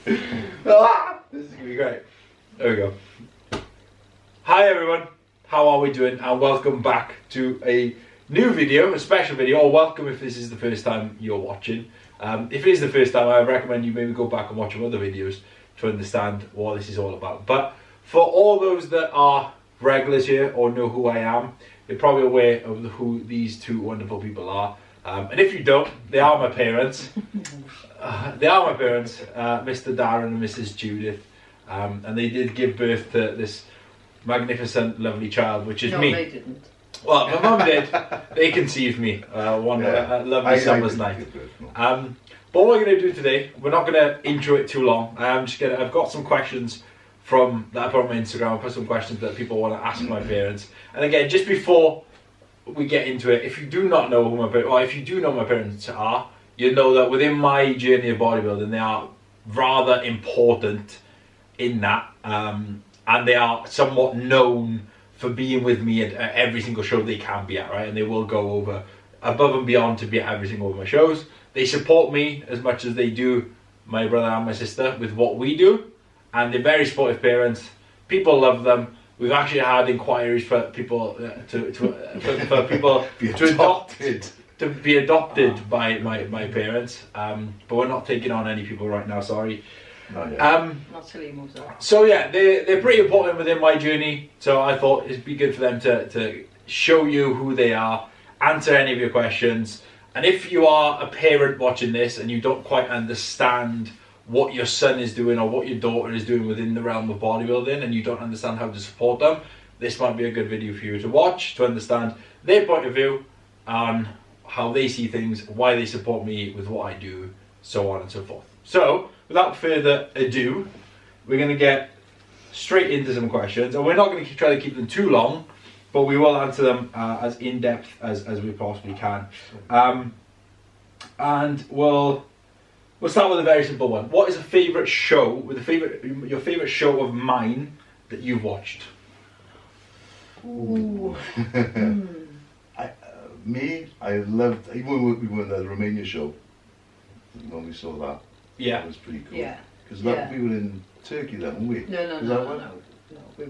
This is gonna be great. There we go. Hi everyone, how are we doing? And welcome back to a new video, a special video, or welcome if this is the first time you're watching. If it is the first time, I recommend you maybe go back and watch some other videos to understand what this is all about. But for all those that are regulars here or know who I am, you're probably aware of who these two wonderful people are. And if you don't, they are my parents. Mr. Darren and Mrs. Judith. And they did give birth to this magnificent, lovely child, which is me. No, they didn't. Well, my mum did. They conceived me one lovely summer's night. But what we're going to do today, we're not going to intro it too long. I've got some questions that I put on my Instagram. I put some questions that people want to ask my parents. And again, just before we get into it, if you do not know who my parents, or if you do know my parents are, you know that within my journey of bodybuilding, they are rather important in that, and they are somewhat known for being with me at every single show they can be at, right? And they will go over above and beyond to be at every single one of my shows. They support me as much as they do my brother and my sister with what we do, and they're very supportive parents. People love them. We've actually had inquiries for people for people to be adopted by my parents, but we're not taking on any people right now. Sorry. Not till he moves on. So yeah, they're pretty important within my journey. So I thought it'd be good for them to show you who they are, answer any of your questions, and if you are a parent watching this and you don't quite understand what your son is doing or what your daughter is doing within the realm of bodybuilding, and you don't understand how to support them, this might be a good video for you to watch to understand their point of view on how they see things, why they support me with what I do, so on and so forth. So without further ado, we're going to get straight into some questions, and we're not going to try to keep them too long, but we will answer them as in depth as we possibly can. And we'll start with a very simple one. What is a favourite show, your favourite show of mine that you've watched? Ooh. I loved, even when we were at the Romania show, when we saw that. Yeah. That was pretty cool. Yeah. Because we were in Turkey then, weren't we? No. We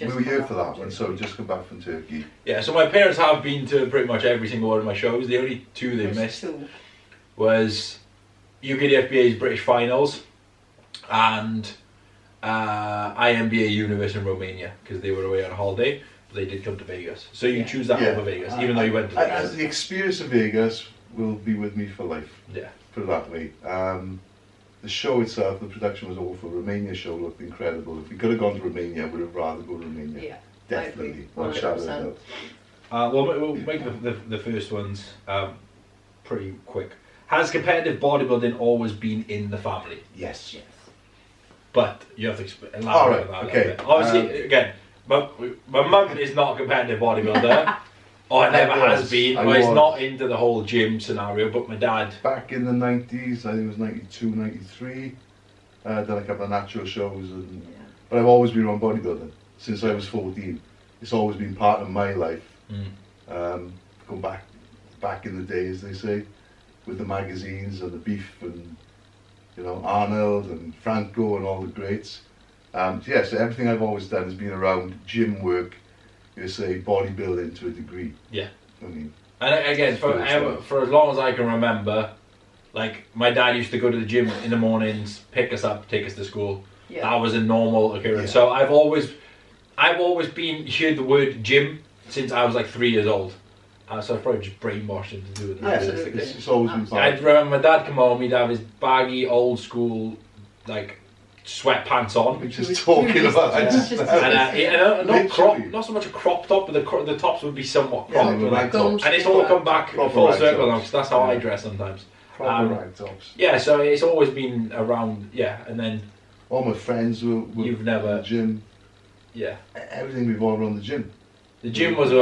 were here for that one, so just come back from Turkey. Yeah, so my parents have been to pretty much every single one of my shows. The only two they missed was UKDFBA's British Finals and IMBA Universe in Romania, because they were away on holiday, but they did come to Vegas. So you choose that over Vegas, even though you went to Vegas. The experience of Vegas will be with me for life. Yeah. Put it that way. The show itself, the production was awful. Romania show looked incredible. If we could have gone to Romania, I would have rather go to Romania. Yeah. Definitely. No shadow of a doubt. We'll make the first ones pretty quick. Has competitive bodybuilding always been in the family? Yes. But you have to elaborate on that a little bit. Obviously, again, my mum is not a competitive bodybuilder. Or never has been. Or is not into the whole gym scenario, but my dad. Back in the 90s, I think it was 92, 93, done a couple of natural shows. But I've always been around bodybuilding since I was 14. It's always been part of my life. Going back in the day, as they say, with the magazines and the beef and, Arnold and Franco and all the greats. So everything I've always done has been around gym work, bodybuilding to a degree. Yeah. I mean, and again, for as long as I can remember, like my dad used to go to the gym in the mornings, pick us up, take us to school. Yeah. That was a normal occurrence. Yeah. So I've always heard the word gym since I was like 3 years old. So I probably just brainwashed him to do it. Yes, it's always been part. I remember my dad come home, he'd have his baggy, old school, like, sweatpants on. We're just talking about not so much a crop top, but the tops would be somewhat cropped. And it's all come back full circle now, because that's how I dress sometimes. Proper rag tops. Yeah, so it's always been around, and then... All my friends were you've never... the gym. Yeah. Everything revolved around the gym. The gym was it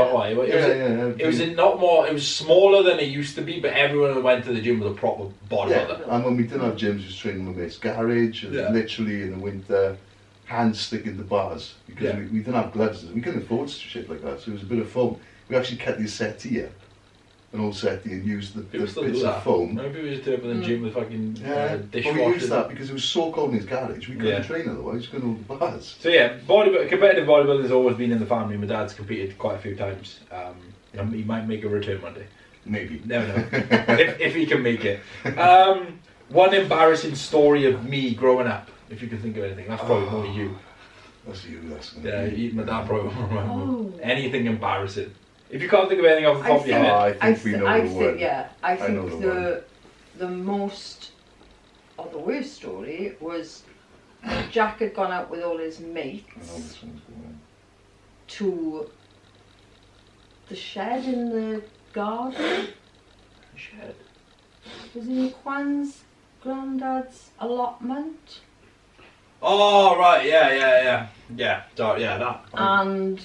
was smaller than it used to be, but everyone who went to the gym was a proper bodybuilder. Yeah. And when we didn't have gyms, we was training in my mate's garage, and literally in the winter, hands sticking to bars, because we didn't have gloves. We couldn't afford shit like that, so it was a bit of fun. We actually cut the settee up an old settee and use the People still bits do that. of foam. Maybe we just do it in the gym with fucking But dishwashers. we used that because it was so cold in his garage. We couldn't Yeah. train otherwise. We couldn't hold the bars. So yeah, competitive bodybuilding has always been in the family. My dad's competed quite a few times. And he might make a return one day. Maybe. Never know. if he can make it. One embarrassing story of me growing up, if you can think of anything. That's probably more you. That's you. That's Yeah, my dad probably won't remember. Oh. Anything embarrassing. If you can't think of anything off the top of your head. I think we know the one. Yeah, I think know the the most, or the worst story was Jack had gone out with all his I know mates this one's going. to the shed in the garden. Shed. Was in Juan's granddad's allotment. Oh right, yeah, that. And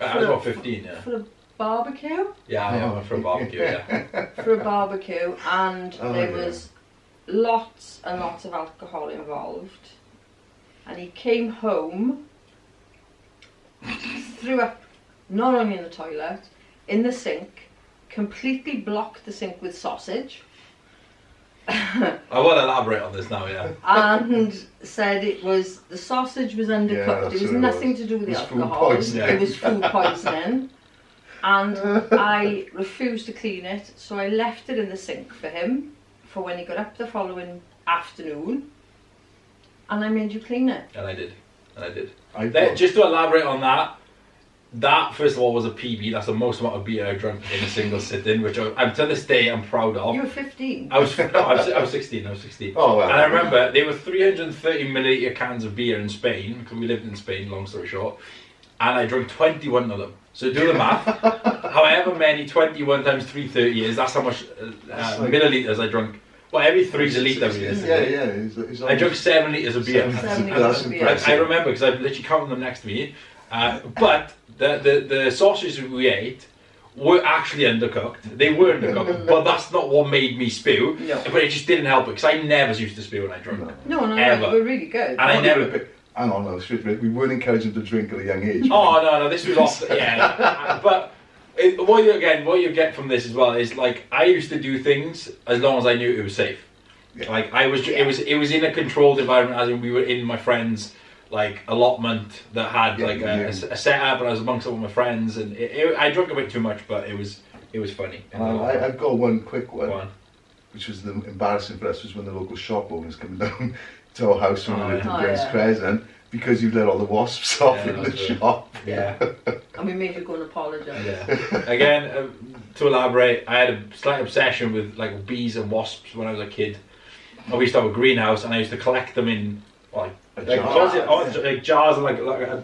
I was about 15, yeah. for a barbecue. Yeah, I went for a barbecue, yeah. For a barbecue, and Oh, there yeah. was lots and lots of alcohol involved. And he came home, threw up not only in the toilet, in the sink, completely blocked the sink with sausage. I want to elaborate on this now, yeah. And said it was the sausage was undercooked. that's It was what it nothing was. to do with It the was food alcohol. poisoning. It was food poisoning. And I refused to clean it, so I left it in the sink for him for when he got up the following afternoon. And I made you clean it. And I did. I thought- Just to elaborate on that, that first of all was a PB. That's the most amount of beer I drank in a single sitting, which I'm to this day I'm proud of. You were 15. I was 16. Oh, well. And I remember they were 330 milliliter cans of beer in Spain because we lived in Spain. Long story short, and I drank 21 of them. So do the math. However many 21 times 330 is, that's how much like- milliliters I drank. Well, every 3's a litre. Yeah. It's I drank 7 litres of beer. 7 That's litres of beer. impressive. I remember because I've literally counted them next to me. But the sausages we ate were actually undercooked. They were undercooked, but that's not what made me spew. No. But it just didn't help it because I never used to spew when I drank. No. No, Ever. they were really good. And I never. Hang on, no, straight away. We weren't encouraging to drink at a young age. Oh no, this was off. Yeah, but what you get from this as well is like I used to do things as long as I knew it was safe. Yeah. Like it was in a controlled environment, as in we were in my friend's like allotment that had a setup, and I was amongst all my friends, and I drank a bit too much, but it was funny. I've got one quick one, Go on. which was the embarrassing for us was when the local shop owners came down to our house when we lived in Oh, Grange yeah. Crescent because you let all the wasps off Yeah, in the that's right. shop. Yeah. And we made you go and apologise. Yeah. Again, to elaborate, I had a slight obsession with like bees and wasps when I was a kid. I used to have a greenhouse, and I used to collect them in like jars and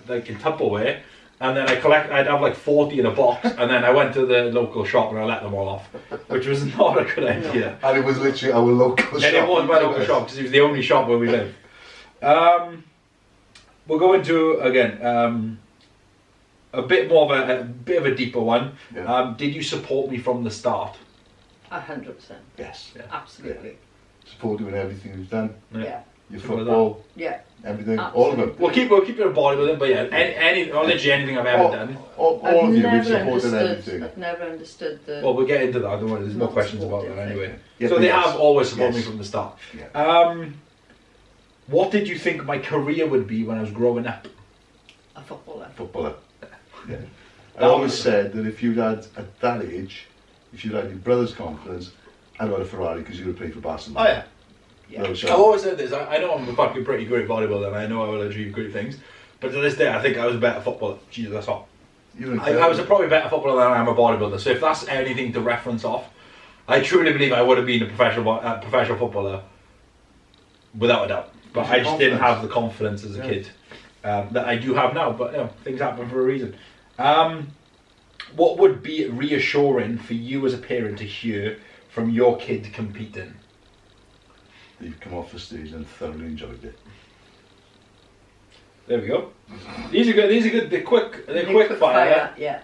like in Tupperware. And then I'd have like 40 in a box, and then I went to the local shop and I let them all off, which was not a good idea. And it was literally our local shop. And it was my local shop because it was the only shop where we lived. We'll go into again a bit more of a deeper one. Yeah. Did you support me from the start? 100%. Yes. Yeah. Absolutely. Support you in everything you've done. Yeah. Your Something like football, Yeah. everything, Absolutely. all of them. We'll keep it a bodybuilding, but yeah, literally anything I've ever done. All I've of you, we've never supported everything. I've never understood the. Well, we'll get into that. Don't worry, there's more Not questions about that supportive anyway. Yeah, So but they yes. have always supported me Yes. from the start. Yeah. What did you think my career would be when I was growing up? A footballer. Footballer. Yeah. I That always was- said that if you'd had, at that age, if you'd had your brother's confidence, I'd had a Ferrari because you would have played for Barcelona. Oh yeah. Yeah. No I've shot. always said this. I know I'm a fucking pretty great bodybuilder, and I know I will achieve great things. But to this day, I think I was a better footballer. Jesus, that's all. You're I was probably a better footballer than I am a bodybuilder. So if that's anything to reference off, I truly believe I would have been a professional footballer without a doubt. But What's I your just didn't confidence? have the confidence as a Yeah. kid that I do have now. But you know, things happen for a reason. What would be reassuring for you as a parent to hear from your kid competing? You've come off the stage and thoroughly enjoyed it. There we go. These are good. They're quick. They're quick fire. Yeah.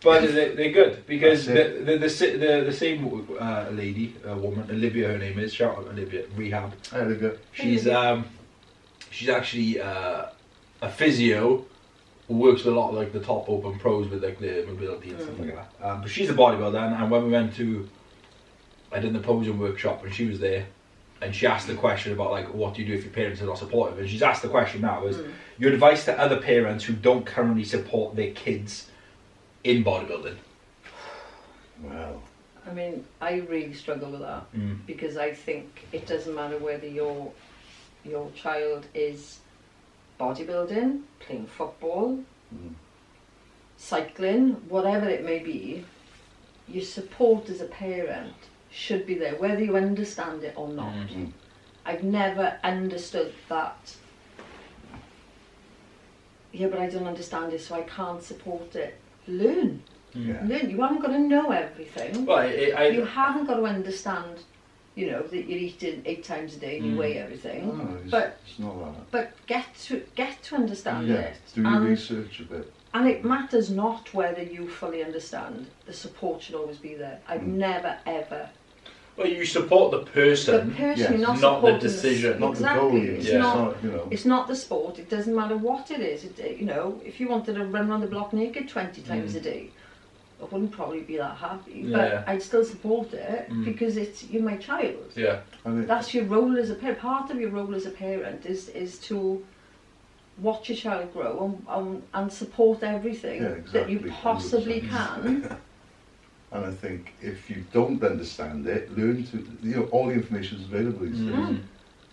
But they're good because That's the same woman, Olivia, her name is. Shout out Olivia, rehab. There we go. She's actually a physio who works with a lot of like the top open pros with like the mobility and stuff like that. But she's a bodybuilder, and when we went to, I did the posing workshop, and she was there, and she asked the question about like, what do you do if your parents are not supportive? And she's asked the question now is, your advice to other parents who don't currently support their kids in bodybuilding? Well, I mean, I really struggle with that because I think it doesn't matter whether your child is bodybuilding, playing football, cycling, whatever it may be, your support as a parent should be there, whether you understand it or not. I've never understood that. Yeah, but I don't understand it, so I can't support it. Learn. Learn. You haven't got to know everything. Well, you haven't got to understand, you know, that you're eating 8 times a day and you weigh everything. no, but it's not that. but get to understand it. Do your research a bit. And it matters not whether you fully understand. The support should always be there. I've never ever. Well, you support the person, you're not not the supporting decision. Not exactly. the goal. It's Yeah. not. You know. It's not the sport. It doesn't matter what it is. You know, if you wanted to run around the block naked 20 times a day, I wouldn't probably be that happy. But I'd still support it because you're my child. Yeah. That's your role as a parent. Part of your role as a parent is to watch your child grow and support everything that you possibly 100%. can. And I think if you don't understand it, learn to, you know, all the information is available these days.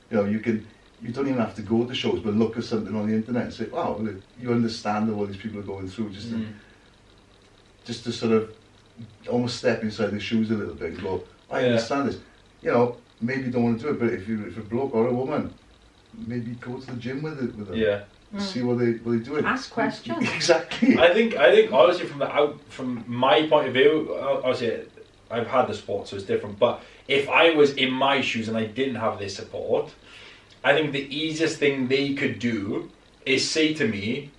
You know, you don't even have to go to shows, but look at something on the internet and say, wow, look, you understand what these people are going through, just to sort of almost step inside their shoes a little bit and go, I understand this. You know, maybe you don't want to do it, but if a bloke or a woman, maybe go to the gym with them. Yeah. See what they're doing. Ask questions. Exactly. I think honestly from my point of view, obviously I've had the sport, so it's different. But if I was in my shoes and I didn't have this support, I think the easiest thing they could do is say to me,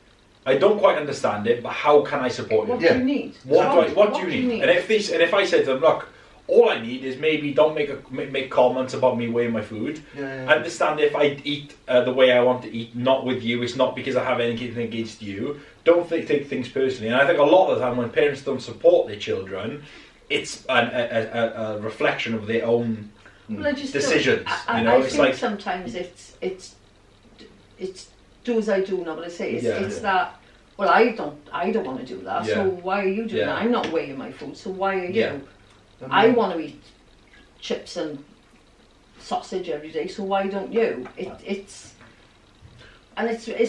I don't quite understand it, but how can I support you? What do you need? What do you need? And if I said to them, look, all I need is maybe don't make comments about me weighing my food. Understand if I eat the way I want to eat, not with you. It's not because I have anything against you. Don't take things personally. And I think a lot of the time when parents don't support their children, it's a reflection of their own decisions. I think sometimes it's do as I do, not what I say. It's that. Well, I don't want to do that. So why are you doing that? I'm not weighing my food. So why are you? I want to eat chips and sausage every day, so why don't you? It's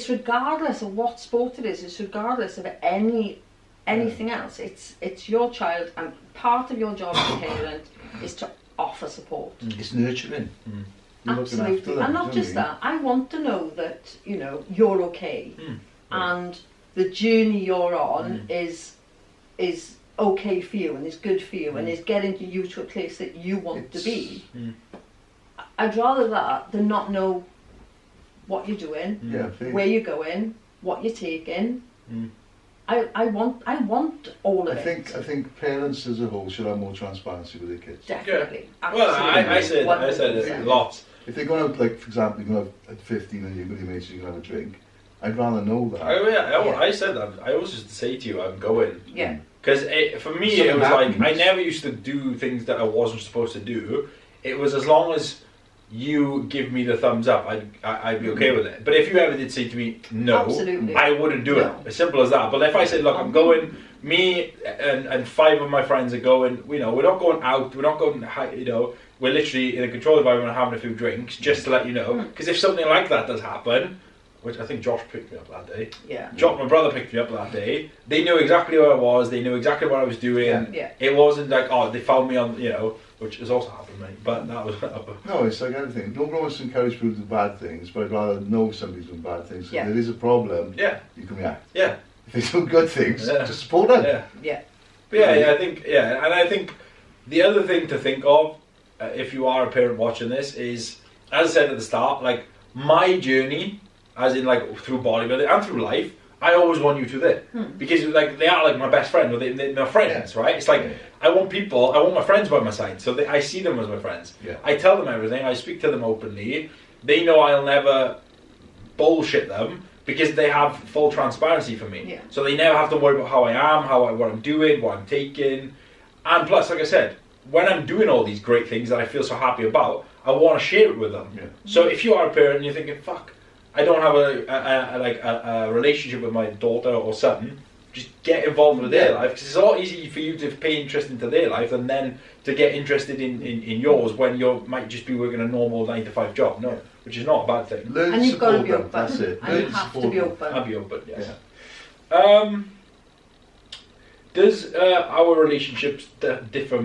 regardless of what sport it is. It's regardless of anything else. It's your child, and part of your job as a parent is to offer support. It's nurturing. Absolutely, and not just that. I want to know that you're okay, and the journey you're on is okay for you and is good for you and is getting you to a place that you want to be. I'd rather that than not know what you're doing, where you're going, what you're taking. I want all of it. I think parents as a whole should have more transparency with their kids. Definitely. Well, I said it a lot. If they're going out, like for example, you're going out at 15 and you're with your mates, you're going to have a drink. I'd rather know that. I said that. I always used to say to you, I'm going. Yeah. Because for me, it was like, I never used to do things that I wasn't supposed to do. It was as long as you give me the thumbs up, I'd be okay with it. But if you ever did say to me, no, absolutely, I wouldn't do it. As simple as that. But if I said, look, I'm going, me and 5 of my friends are going, we're not going out, we're not going, we're literally in a controlled environment having a few drinks, just to let you know. Because if something like that does happen, which I think Josh picked me up that day. Yeah. Josh, my brother, picked me up that day. They knew exactly where I was. They knew exactly what I was doing. Yeah. It wasn't like, they found me on, which has also happened, mate. But that was. No, it's like anything. Don't always encourage people to do bad things, but I'd rather know somebody's doing bad things. So if there is a problem, you can react. Yeah. If they do good things, just support them. Yeah. But I think, and I think the other thing to think of, if you are a parent watching this, is, as I said at the start, like my journey. As in, like, through bodybuilding and through life, I always want you to there. Because, like, they are, like, my best friend, or they're my friends, right? It's like, I want my friends by my side, so I see them as my friends. I tell them everything, I speak to them openly. They know I'll never bullshit them, because they have full transparency for me. Yeah. So they never have to worry about how I am, what I'm doing, what I'm taking. And plus, like I said, when I'm doing all these great things that I feel so happy about, I want to share it with them. Yeah. So if you are a parent and you're thinking, fuck, I don't have a relationship with my daughter or son, just get involved with their life, because it's a lot easier for you to pay interest into their life than then to get interested in yours when you might just be working a normal 9-to-5 job. No, which is not a bad thing. Learn And to you've got to support be them. open. That's it. And Learn you to have to support be them. open. I'll be open, yes. Yeah. Does our relationships differ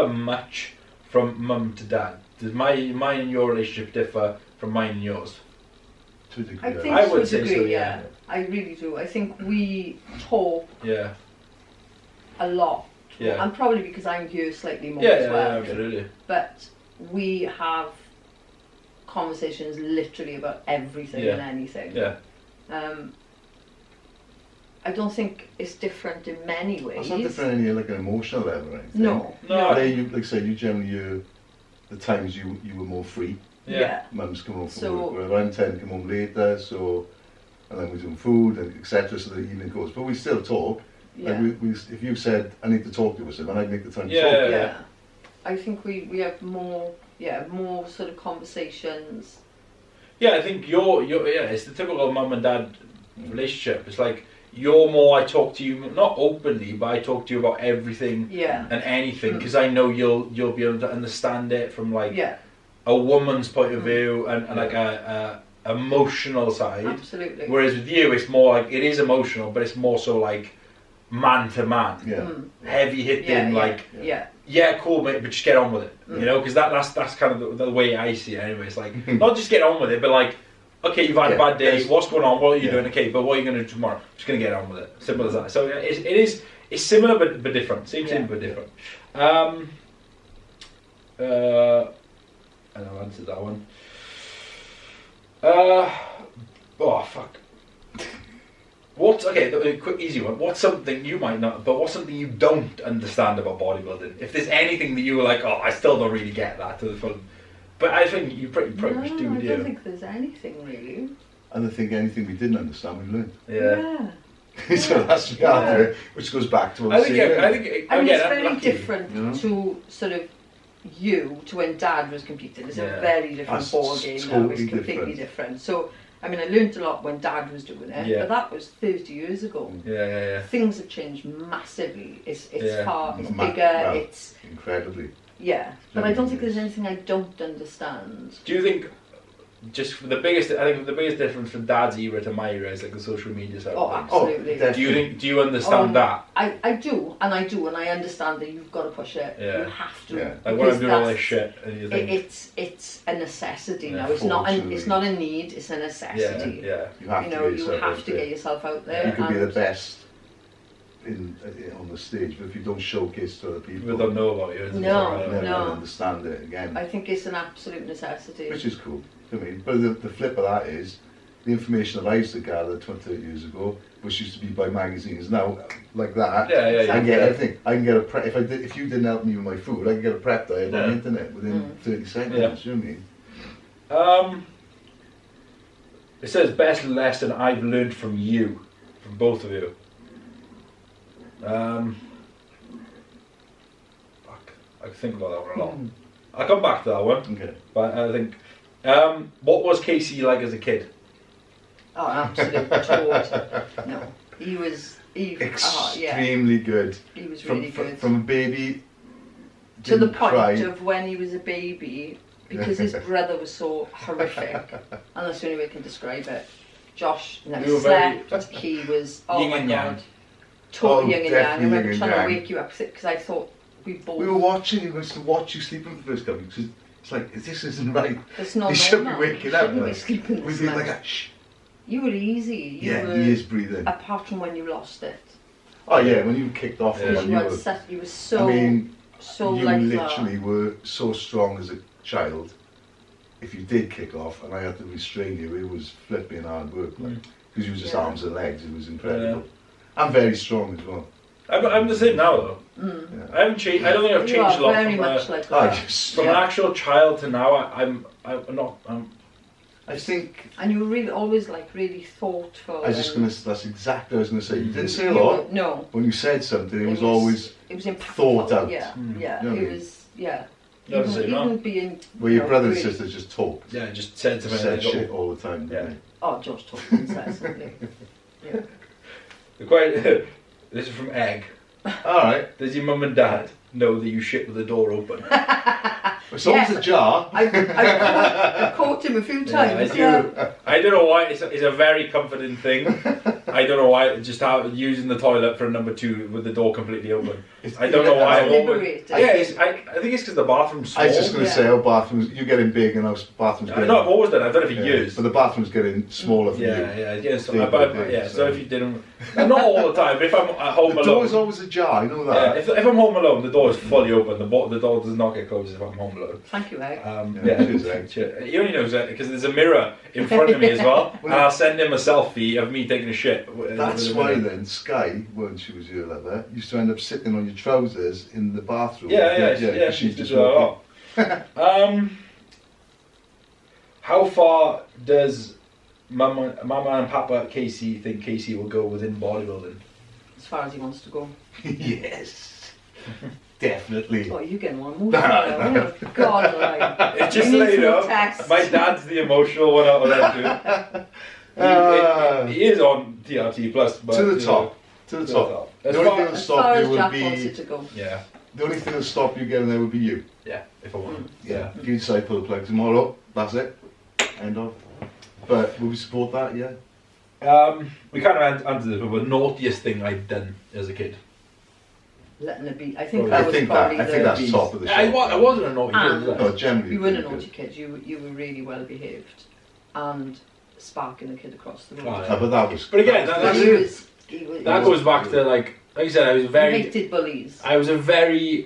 much from mum to dad? Does mine and your relationship differ from mine and yours? To a degree, I think I to would a say so, degree, yeah. I really do. I think we talk Yeah. a lot. Yeah. And probably because I'm here slightly more Yeah, as well. yeah, absolutely. But we have conversations literally about everything and anything. Yeah. I don't think it's different in many ways. It's not different in like an emotional level or anything. No. No. There you, like I said, you generally the times you were more free. Yeah. Mum's come home from So- work, where I'm tend to come home later, so and then we're doing food and etc. So the evening goes, but we still talk. Yeah. Like we if you said I need to talk to someone, I'd make the time to Yeah. talk. Yeah. I think we have more sort of conversations. Yeah, I think it's the typical mum and dad relationship. It's like you're more, I talk to you, not openly, but I talk to you about everything Yeah. and anything, because I know you'll be able to understand it from like Yeah. a woman's point of view and like a emotional side. Absolutely. Whereas with you, it's more like, it is emotional, but it's more so like man to man. Yeah. Heavy hitting, Yeah. cool mate, but just get on with it, you know, because that's kind of the way I see it anyway. It's like, not just get on with it, but like, okay, you've had a bad day, what's going on, what are you doing, okay, but what are you going to do tomorrow? Just going to get on with it, simple as that. So it's similar but different, same but different. And I've answered that one. Oh fuck. The quick easy one. What's something you might not, but what's something you don't understand about bodybuilding? If there's anything that you were like, oh, I still don't really get that to the full. But I think you pretty much do. I don't think there's anything really. And I think anything we didn't understand, we learned. Yeah. So that's the reality, which goes back to what I think it's very lucky. different you know? to sort of you to when Dad was competing. It's a Yeah. very different That's ball game now. totally It's completely different. different. So I mean, I learnt a lot when Dad was doing it, Yeah. but that was 30 years ago. Yeah. Things have changed massively. It's far, it's Ma- bigger. well, It's incredibly. but I don't think there's anything I don't understand. Do you think just for the biggest difference from Dad's era to my era is like the social media side Oh, of things? absolutely. definitely. Do you understand that? I do, and I understand that you've got to push it. Yeah. You have to. Yeah. Like when because I'm doing all this that's- shit and you think, It's a necessity Yeah, now. It's not fortunately. a need. It's a necessity. yeah. You have You to know, get you yourself have out to there. get yourself out there. You could be the and- best on the stage, but if you don't showcase to other people, People don't know about you. No, they'll never no. understand it again. I think it's an absolute necessity. Which is cool. I mean, but the flip of that is the information that I used to gather 20, 30 years ago, which used to be by magazines. Now, like that, Yeah. I can get everything. I can get a prep. If you didn't help me with my food, I can get a prep diet on the internet within 30 seconds. Yeah. You know what I mean? It says best lesson I've learned from you, from both of you. Fuck, I can think about that one a lot. I'll come back to that one, Okay. but I think, what was Casey like as a kid? Oh, an absolute toad. No, he was. Extremely good. He was From, really good. from a baby. To the didn't point cry. of when he was a baby, because his brother was so horrific, and that's the only way I can describe it. Josh never You were slept. He was, oh yin my and god, yang. total yin and yang. I definitely remember yin and trying to yang. wake you up because I thought we both. We were watching. We used to watch you sleeping for the first couple of weeks. It's like this isn't right. It's not You should be normal. waking You up. shouldn't be Like, sleeping we'd this be much. like, shh. You were easy. You Yeah, were, he is breathing. apart from when you lost it. Oh yeah, when you kicked off, Yeah. the Because one, you you had were. such, you were so, I mean, so you like literally were so strong as a child. If you did kick off, and I had to restrain you, it was flipping hard work. Like, because you were just Yeah. arms and legs. It was incredible. I'm very strong as well. I'm the same now though. Mm. Yeah. I haven't changed. I don't think I've You changed are a lot very from, much like I that. just from an actual child to now. I'm not. I think. And you were really always like really thoughtful. I was just gonna. That's exactly what I was gonna say. You didn't say a lot. No. When you said something, it was always. It was impactful. Thought out. Yeah, yeah. You know It was, yeah. No, Even being. Well, your brother and really, sister just talk. Yeah, just said to me. Said shit all the time. Yeah. Didn't they? Oh, Josh talked incessantly. Yeah. This is from Egg. All right. Does your mum and dad know that you shit with the door open? It's always Yes. a jar. I've caught him a few times. I don't know why. It's a very comforting thing. I don't know why. Just using the toilet for a number 2 with the door completely open. I don't know why. It's liberating. I think it's because the bathroom's small. I was just going to say, bathrooms, you're getting big and those bathrooms getting... No, I've always done it. I've done it for years. But the bathroom's getting smaller for you. Yeah. So, Day by day, so if you didn't... Not all the time, but if I'm at home alone... The door's always ajar, you know that? Yeah, if I'm home alone, the door is fully open. The door does not get closed if I'm home alone. Thank you, Egg. Cheers, Egg. He only knows that because there's a mirror in front of me as well, and I'll send him a selfie of me taking a shit. That's why then Sky, when she was here like that, used to end up sitting on your trousers in the bathroom. Yeah, she's just a lot. How far does Mama and Papa Casey think Casey will go within bodybuilding? As far as he wants to go. Yes. Definitely. Oh, you're getting one more. Oh, God, like. It's just to let you know, my dad's the emotional one out of them two. He is on TRT Plus, but to the top. To the top. The only thing that'll stop you would be. Yeah. The only thing that'll stop you getting there would be you. Yeah, if I want. Yeah. If you decide to pull the plug tomorrow, that's it. End of. But will we support that? Yeah. We kind of answered this, but the naughtiest thing I'd done as a kid. Letting it be. I think I that was think probably that's top of the show. I wasn't a naughty kid, was I? No, generally. You weren't a naughty kid. You were really well behaved, and sparking the kid across the road. Oh, yeah. But that was. But again, that goes back to like I said, I was very. He hated bullies. I was a very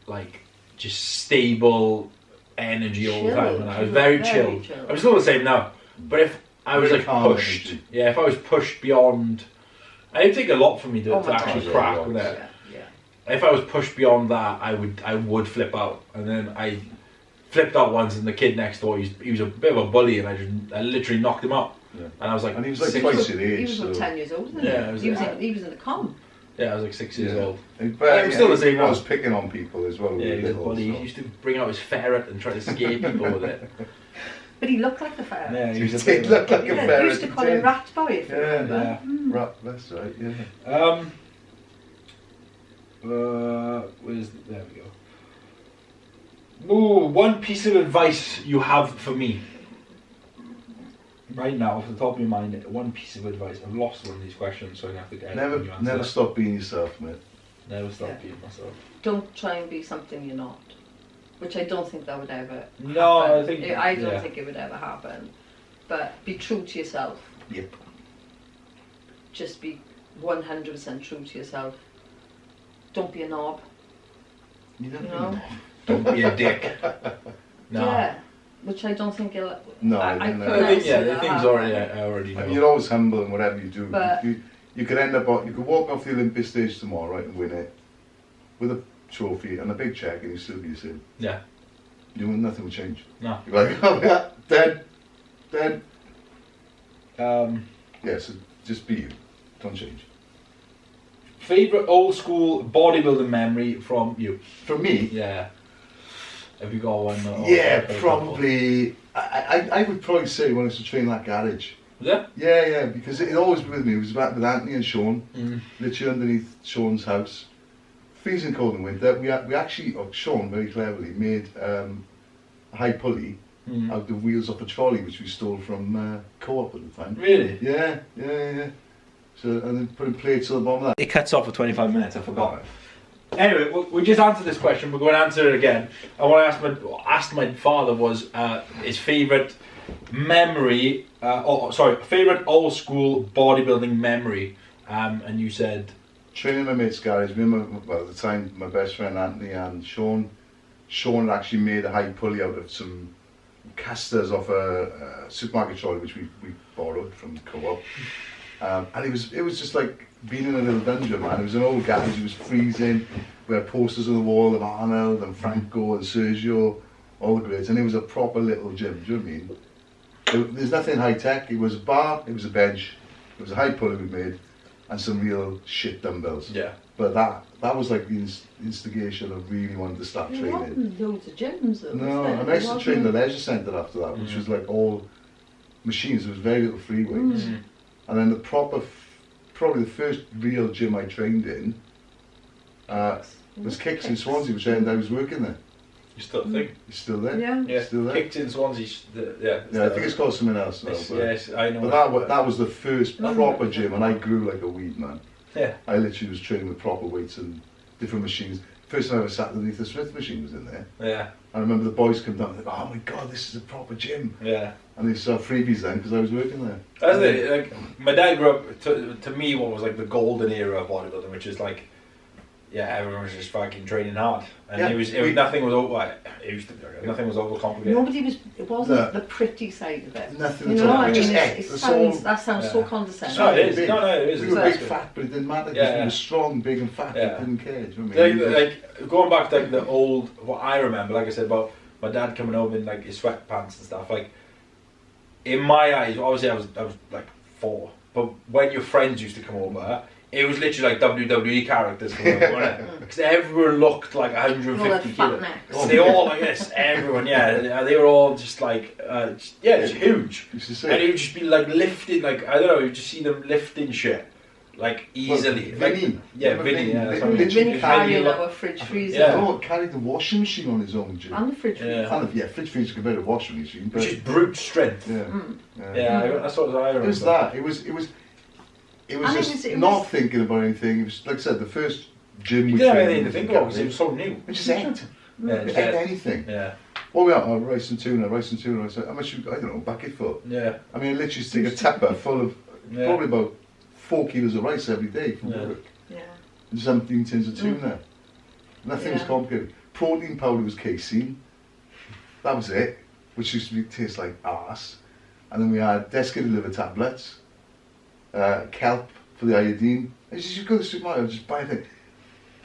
like just stable energy all the time, and I was very chill. I'm still the same now, but if I was like pushed, if I was pushed beyond. And it'd take a lot for me to actually crack with it. Yeah. If I was pushed beyond that, I would flip out. And then I flipped out once, and the kid next door, he was a bit of a bully, and I literally knocked him out. Yeah. And I was like, and he was like twice your age. He was 10 years old, wasn't he? Yeah, he was in the com. Yeah, I was like 6 years old. But I'm still the same now. I was picking on people as well. Yeah, he was a bully. He used to bring out his ferret and try to scare people with it. But he looked like the ferret. Yeah, he did look like a ferret. We used to call him Rat Boy, if you remember. Rat, that's right, yeah. There we go. Ooh, one piece of advice you have for me. Right now, off the top of your mind, one piece of advice. I've lost one of these questions, so I'm going to have to get Never stop being yourself, mate. Never stop being myself. Don't try and be something you're not. Which I don't think that would ever happen. I don't think it would ever happen. But be true to yourself. Yep. Just be 100% true to yourself. Don't be a knob. You know? Don't be a dick. No. Yeah. Which I don't think you'll... No, I think the thing's already, I already know. I mean, you're always humble in whatever you do. But you could end up, you could walk off the Olympic stage tomorrow, right, and win it with a trophy and a big check, and you still be the same. Yeah. Nothing will change. No. You're like, oh yeah, dead. Yeah, so just be you. Don't change. Favourite old school bodybuilding memory from you? From me? Yeah. Have you got one? Yeah, probably. I would probably say when I used to train that garage. Yeah? Yeah, because it always been with me. It was back with Anthony and Sean, literally underneath Sean's house. Freezing cold in winter. We actually, Sean very cleverly made a high pulley out of the wheels of a trolley which we stole from Co-op at the time. Really? Yeah. So, and then putting plates on the bottom of that. It cuts off for 25 minutes, I forgot. Anyway, we just answered this question, we're going to answer it again. I want to ask my father was his favourite memory, favourite old school bodybuilding memory, and you said... Training my mate's garage, at the time my best friend Anthony and Sean had actually made a high pulley out of some casters off a supermarket trolley which we borrowed from the Co-op. And it was just like being in a little dungeon, man. It was an old garage, it was freezing. We had posters on the wall of Arnold and Franco and Sergio. all the grades, and it was a proper little gym. Do you know what I mean? There's nothing high tech. It was a bar, it was a bench, it was a high pulley we made, and some real shit dumbbells. Yeah. But that was like the instigation of really wanting to start There training. wasn't loads of gyms though. No, was there? and I used to There train the wasn't- leisure centre after that, which was like all machines. There was very little free weights. And then the proper, probably the first real gym I trained in was Kicks in Swansea, which I was working there. You still think? It's still there. Yeah. Yeah. Still there. Kicked in Swansea. Yeah. Yeah, I think it's called something else now. But, Yes, I know. but that was the first proper gym, and I grew like a weed, man. Yeah. I literally was training with proper weights and different machines. First time I ever sat underneath the Smith machine was in there. Yeah. I remember the boys come down and like, oh my god, this is a proper gym. Yeah. And they saw freebies then because I was working there. That's it. Like, my dad grew up to me what was like the golden era of bodybuilding, which is like, yeah, everyone was just fucking training hard, and Yeah, it was nothing was over. It used to be nothing was overcomplicated. Nobody was. It wasn't No. the pretty side of it. Nothing You at know, all. I We mean, just ate. it That's sounds, all. that sounds so Yeah. condescending. No, it is. Big. No, it is. We were Exactly. big fat, but it didn't matter because Yeah, we yeah. were strong, big and fat. Yeah. We didn't care. Do you know what I mean? Like going back to like the old, what I remember, like I said about my dad coming home in like his sweatpants and stuff. Like in my eyes, obviously I was like 4, but when your friends used to come over, it was literally like WWE characters coming over, wasn't it? Because everyone looked like All their 150 fat kilos. necks. They all like this, everyone, yeah. They were all just like, just huge. Used to And say. he would just be like lifting, like, I don't know, you just see them lifting shit, like easily. Well, like, Vinny. yeah, Remember Vinny, yeah. that's what I mean. Literally Vinny carrying carrying like- our fridge freezer. Yeah. Oh, carried the washing machine on his own, Jim. And the fridge freezer. Yeah. And fridge freezer compared to washing machine, but Which is brute strength. yeah, Yeah, that's what I remember. It was that. It was And just it not was- thinking about anything. It was like I said, the first gym You we didn't have trained anything to was think in about because it Gatwick. was so new. We just ate. Yeah, We just ate had- anything. yeah, What we are? Oh, rice and tuna. I said, how much? I don't know. Bucket full. yeah, I mean, literally just take a tapper full of yeah. probably about 4 kilos of rice every day from Yeah. work. Yeah. And just emptying tins of tuna. Nothing was Yeah. complicated. Protein powder was casein. That was it, which used to taste like arse. And then we had desiccated liver tablets, kelp for the iodine. And you go to the supermarket and just buy it.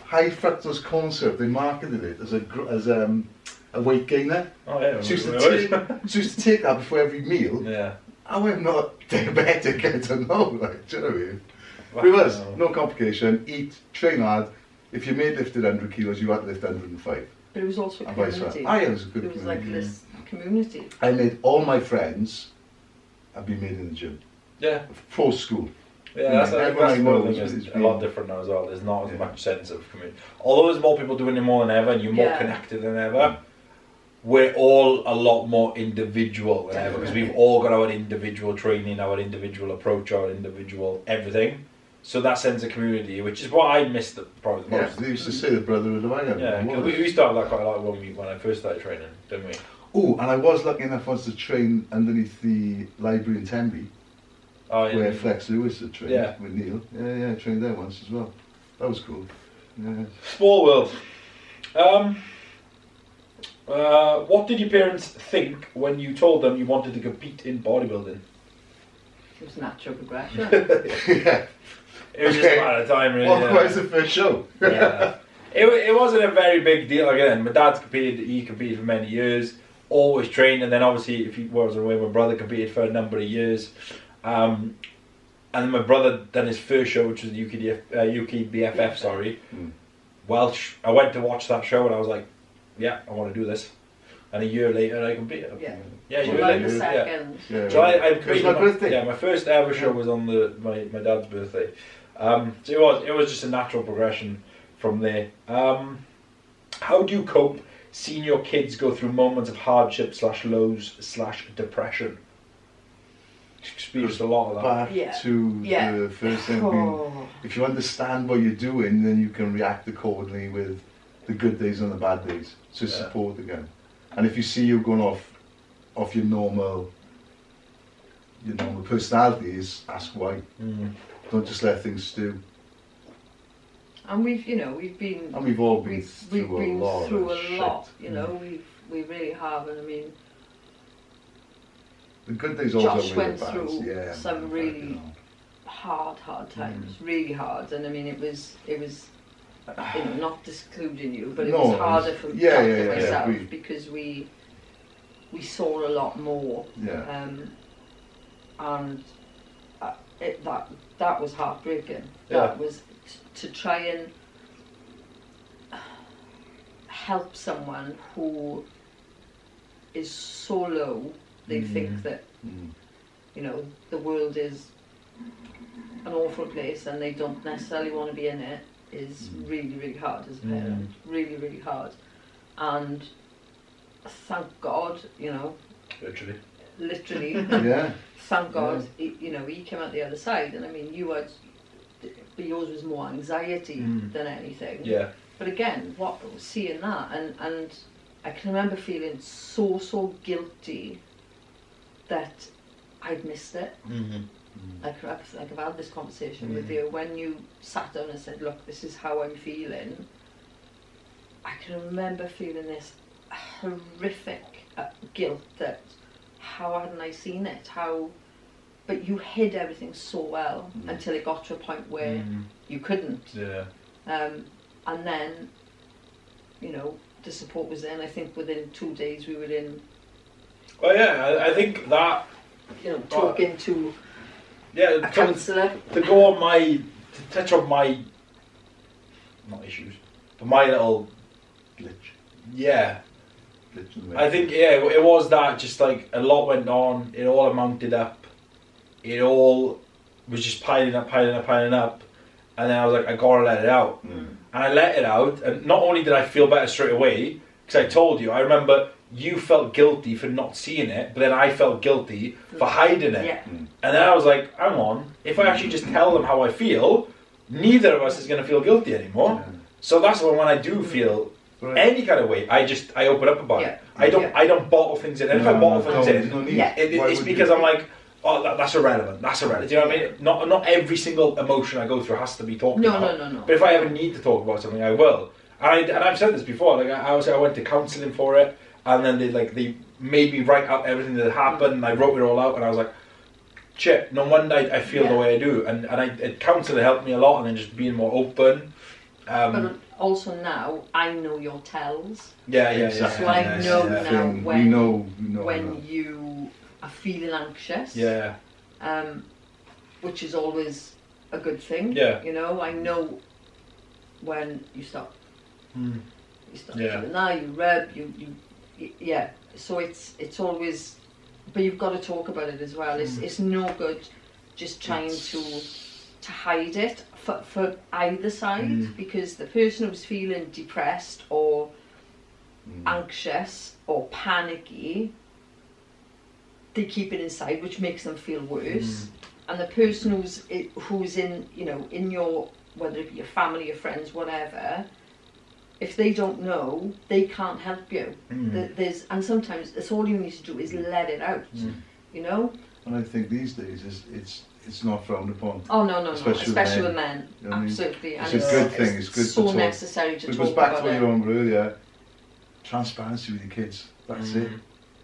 High fructose corn syrup. They marketed it as a weight gainer. Oh yeah, So used, it was. so used to take that before every meal. Yeah. I am not diabetic, I don't know, like, do you know what I mean? But it was, Wow. no complication, eat, train hard. If your mate lifted 100 kilos, you had to lift 105. But it was also a And vice community. versa. It was a good It was community. like this community. I made all my friends have been made in the gym. Yeah, Post school. yeah. That's Everyone I the know thing is is a being- lot different now as well. There's not as Yeah. much sense of community. Although there's more people doing it more than ever, and you're more Yeah. connected than ever. We're all a lot more individual than ever because we've all got our individual training, our individual approach, our individual everything. So that sense of community, which is what I missed probably the Yeah, most. they used to say the brotherhood of iron. Yeah, because we started that quite a lot when I first started training, didn't we? Oh, and I was lucky enough once to train underneath the library in Tenby, Oh, where Flex Lewis had trained Yeah. with Neil. Yeah, I trained there once as well. That was cool. Yeah. Small world. What did your parents think when you told them you wanted to compete in bodybuilding? It was natural progression. Yeah. It was just a matter of time, really. What yeah. was the first show? Yeah. It wasn't a very big deal. Again, my dad's competed. He competed for many years. Always trained, and then obviously, if he was away, my brother competed for a number of years. And then my brother done his first show, which was the UK BFF. Sorry, Welsh. I went to watch that show, and I was like, "Yeah, I want to do this." And a year later, I competed. Yeah. Yeah, a year July later. the Yeah. 2nd. Yeah. So I It was competed my on- birthday. Yeah, my first ever show was on my dad's birthday. So it was just a natural progression from there. How do you cope seeing your kids go through moments of hardship /lows/depression? Experienced a lot of that. Back Yeah. to Yeah. the first thing. being, Oh. if you understand what you're doing, then you can react accordingly with the good days and the bad days. So Yeah. support again. And if you see you're going off your normal personalities, ask why. Don't just let things stew. And we've been And we've all been we've through been a lot. through of a shit. lot. You know, we really have, and I mean, The good days always Josh outweigh went the bads. through Yeah, some man, really you know. hard times, really hard, and I mean, it was not discluding you, but it No, was it harder was- for yeah, Jack yeah, and yeah, myself agreed. because we we saw a lot more. Yeah. And that was heartbreaking. Yeah. That was to try and help someone who is so low they think that you know the world is an awful place and they don't necessarily want to be in it is really, really hard as a parent. Really, really hard. And thank God, you know, literally Yeah. thank God, you know, he came out the other side. And I mean, but yours was more anxiety than anything. Yeah. But again, seeing that, and I can remember feeling so guilty that I'd missed it. Like I've had this conversation with you when you sat down and said, look, this is how I'm feeling. I can remember feeling this horrific guilt that how hadn't I seen it? But you hid everything so well until it got to a point where you couldn't. Yeah. And then, you know, the support was there, and I think within 2 days we were in. Well, yeah, I think that. You know, talking to a counsellor. To go on to touch on my, not issues, but my little glitch. Yeah. Glitch in the I think, it was that, just like a lot went on, it all amounted up, it all was just piling up, and then I was like, I gotta let it out. And I let it out, and not only did I feel better straight away, because I told you, I remember you felt guilty for not seeing it, but then I felt guilty for hiding it. Yeah. And then I was like, hang on, if I actually just tell them how I feel, neither of us is going to feel guilty anymore. Yeah. So that's when I do feel any kind of way, I open up about it. I don't bottle things in. And if I bottle things in, it's because I'm like, oh, that's irrelevant. Do you know what I mean? Not every single emotion I go through has to be talked about. No. But if I ever need to talk about something, I will. And I've said this before. Like I went to counselling for it, and then they made me write out everything that happened. And I wrote it all out, and I was like, shit. No wonder I feel the way I do. And counselling helped me a lot, and then just being more open. But also now I know your tells. Yeah. So I know now when when you are feeling anxious. Yeah. Which is always a good thing. Yeah. You know, I know when you start. You start feeling that, you rub, yeah. So it's always, but you've got to talk about it as well. It's no good just trying to hide it for either side, because the person who's feeling depressed or anxious or panicky, they keep it inside, which makes them feel worse. And the person who's in, you know, in your, whether it be your family, your friends, whatever, if they don't know, they can't help you. And sometimes that's all you need to do is let it out. You know. And I think these days it's not frowned upon. Oh no, especially with men. You know, absolutely. It's a good thing. It's good so to talk. necessary to talk about it. Because back to what you were on earlier, transparency with your kids. That's it.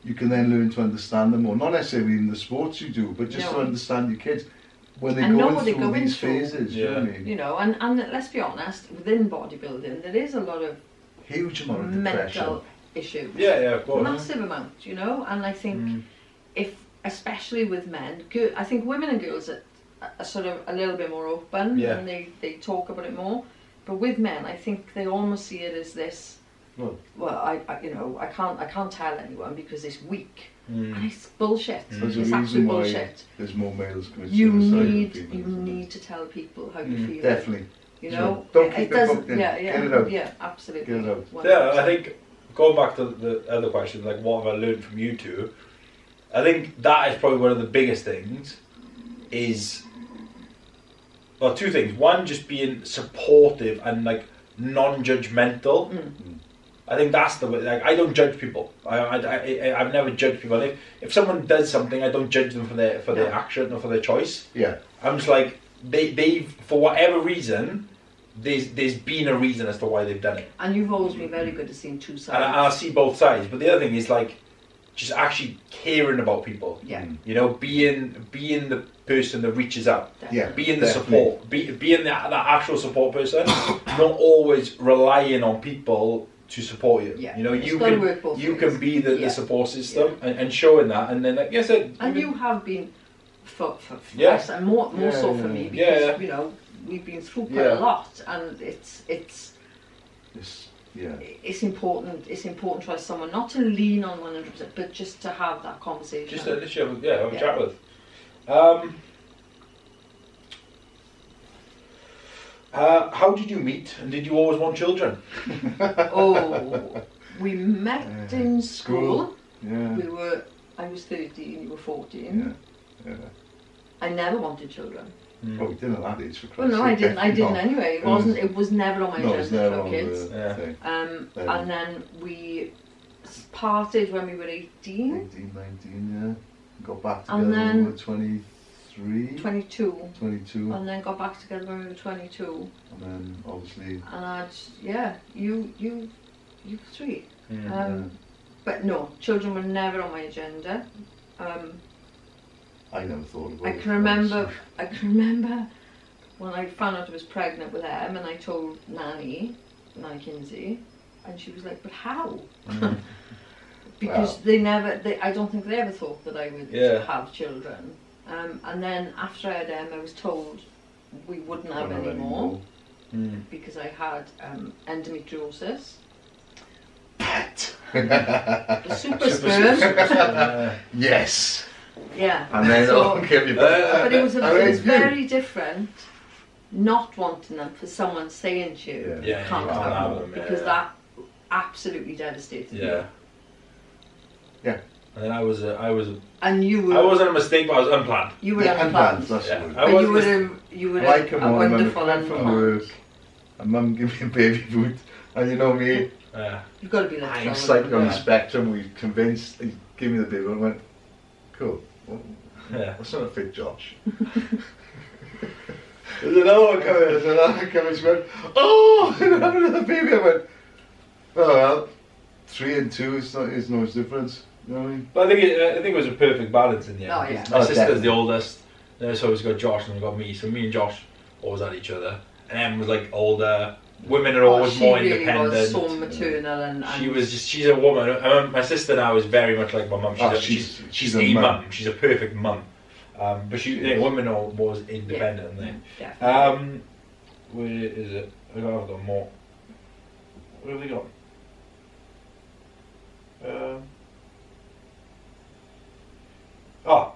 You can then learn to understand them more. Not necessarily in the sports you do, but just to understand your kids when they're going through these phases. You know what I mean? You know, and let's be honest, within bodybuilding, there is a lot of huge amount of mental issues. Yeah, of course. Massive amount, you know. And I think especially with men, I think women and girls are sort of a little bit more open and they talk about it more. But with men, I think they almost see it as this. Well, I can't tell anyone because it's weak, and it's bullshit. It's absolute bullshit. There's more males committing suicide. You need to tell people how you feel. Definitely. You know, don't keep it booked in. Get it out. Yeah, absolutely. Get it out. 100%. Yeah, I think going back to the other question, like what have I learned from you two? I think that is probably one of the biggest things. Is two things. One, just being supportive and like non-judgmental. I think that's the way. Like, I don't judge people. I've never judged people. If someone does something, I don't judge them for their action or for their choice. Yeah. I'm just like they for whatever reason, there's been a reason as to why they've done it. And you've always been very good at seeing two sides. And I'll see both sides. But the other thing is like just actually caring about people. Yeah. You know, being the person that reaches out. Yeah. Being the support. Being that actual support person. Not always relying on people to support you. Yeah. You know, It's you gotta can work both ways. be the Yeah. support system and showing that, and then like I said, And you have been for Yeah. us, and more so for me, Yeah. because you know we've been through quite Yeah. a lot, and it's Yeah. it's important. It's important to have someone not to lean on 100%, but just to have that conversation. just to literally have a Yeah. chat with. How did you meet, and did you always want children? Oh, we met in school. Yeah. I was 13, you were 14. Yeah. I never wanted children. Oh, we didn't at that age, for Well, Christ's no, I sake. didn't. I didn't No. anyway. It was never on my No, it's agenda never for on kids. the Yeah. thing. And then we parted when we were 18, 18, 19, yeah. Got back together And then- when we were 23, 22, 22, and then got back together when we were 22. and then obviously, And you were sweet. yeah, But no, children were never on my agenda. I never thought about I it. can remember when I found out I was pregnant with Em, and I told Nanny Kinsey, and she was like, "But how?" Because I don't think they ever thought that I would Yeah. have children. And then after I had Em, I was told we wouldn't have Don't any more Mm. because I had endometriosis. The super sperm. Yes. Yeah. And then So- I'll give you But it was Alright, very different not wanting them for someone saying to you, Yeah. Yeah, can't you can't have have them, them, yeah. because that absolutely devastated me. Yeah. Yeah. And then I was a And you I were wasn't a mistake, but I was unplanned. Yeah, unplanned. that's Yeah. the word. I But was you were I like a him on, when I wonderful come from unplanned. work, and mum give me a baby food, and you know me, You've got to be like I'm someone. slightly on the Yeah. spectrum, we convinced, he gave me the baby, and I went, cool, well, Yeah. that's not a fit, Josh. There's another one coming, she went, oh, I have another baby, I went, oh well, 3 and 2 is no much difference, you know what I mean? But I think it was a perfect balance in the end. Oh, 'cause yeah. My Oh, sister's definitely. the oldest, so we've got Josh and we've got me. So me and Josh always had each other. And Em was like older. Women are always she more really independent. was so maternal and She's a woman. My sister now is very much like my mum. She's a mum. She's a perfect mum. But women are always independent. yeah. Where is it? I've got more. What have we got?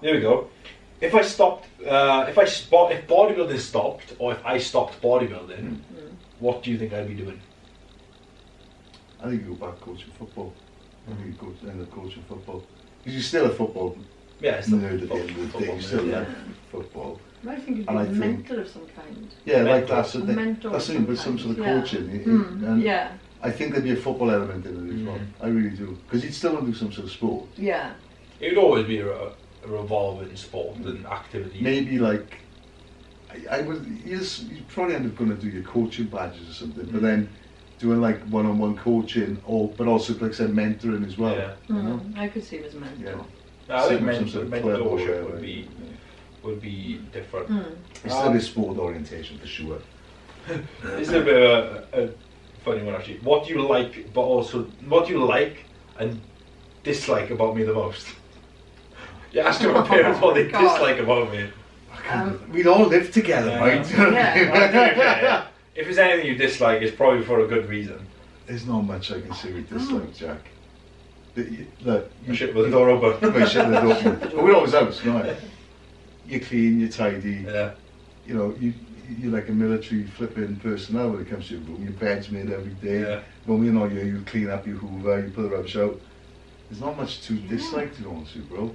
There we go. If bodybuilding stopped, or if I stopped bodybuilding, what do you think I'd be doing? I think you go back coaching football. I think you end up coaching football. Because you're still a football Yeah, it's still nerd at the end of the day, you still like football. I think you'd be And a I think- mentor of some kind. Yeah, like Mentor. that's the A thing. mentor That's of the thing, but some some sort of kind, coaching. And Yeah, I think there'd be a football element in it as well. I really do. Because you'd still want to do some sort of sport. yeah. It would always be a revolving sport and activity. Maybe like, I would, you'd probably end up going to do your coaching badges or something, but then doing like one-on-one coaching, but also like I said, mentoring as well. Yeah. You know? I could see him as a mentor. Yeah. I think Some sort of club or mentorship whatever. would be different. It's still a sport orientation for sure. This is a bit of a funny one actually. What do you like, but also what do you like and dislike about me the most? You ask my parents what they God. dislike about me. We'd all live together, Yeah. right? Yeah. If there's anything you dislike, it's probably for a good reason. There's not much I can say we dislike, Jack. Look, You shit with the door open. my shit with the door open. But we're always out, right? You're clean, you're tidy. Yeah. You know, you're like a military flipping personnel when it comes to your room. Your bed's made every day. Yeah. When we're not here, you clean up, you hoover, you put the rubbish out. There's not much to dislike, to be honest with you, bro.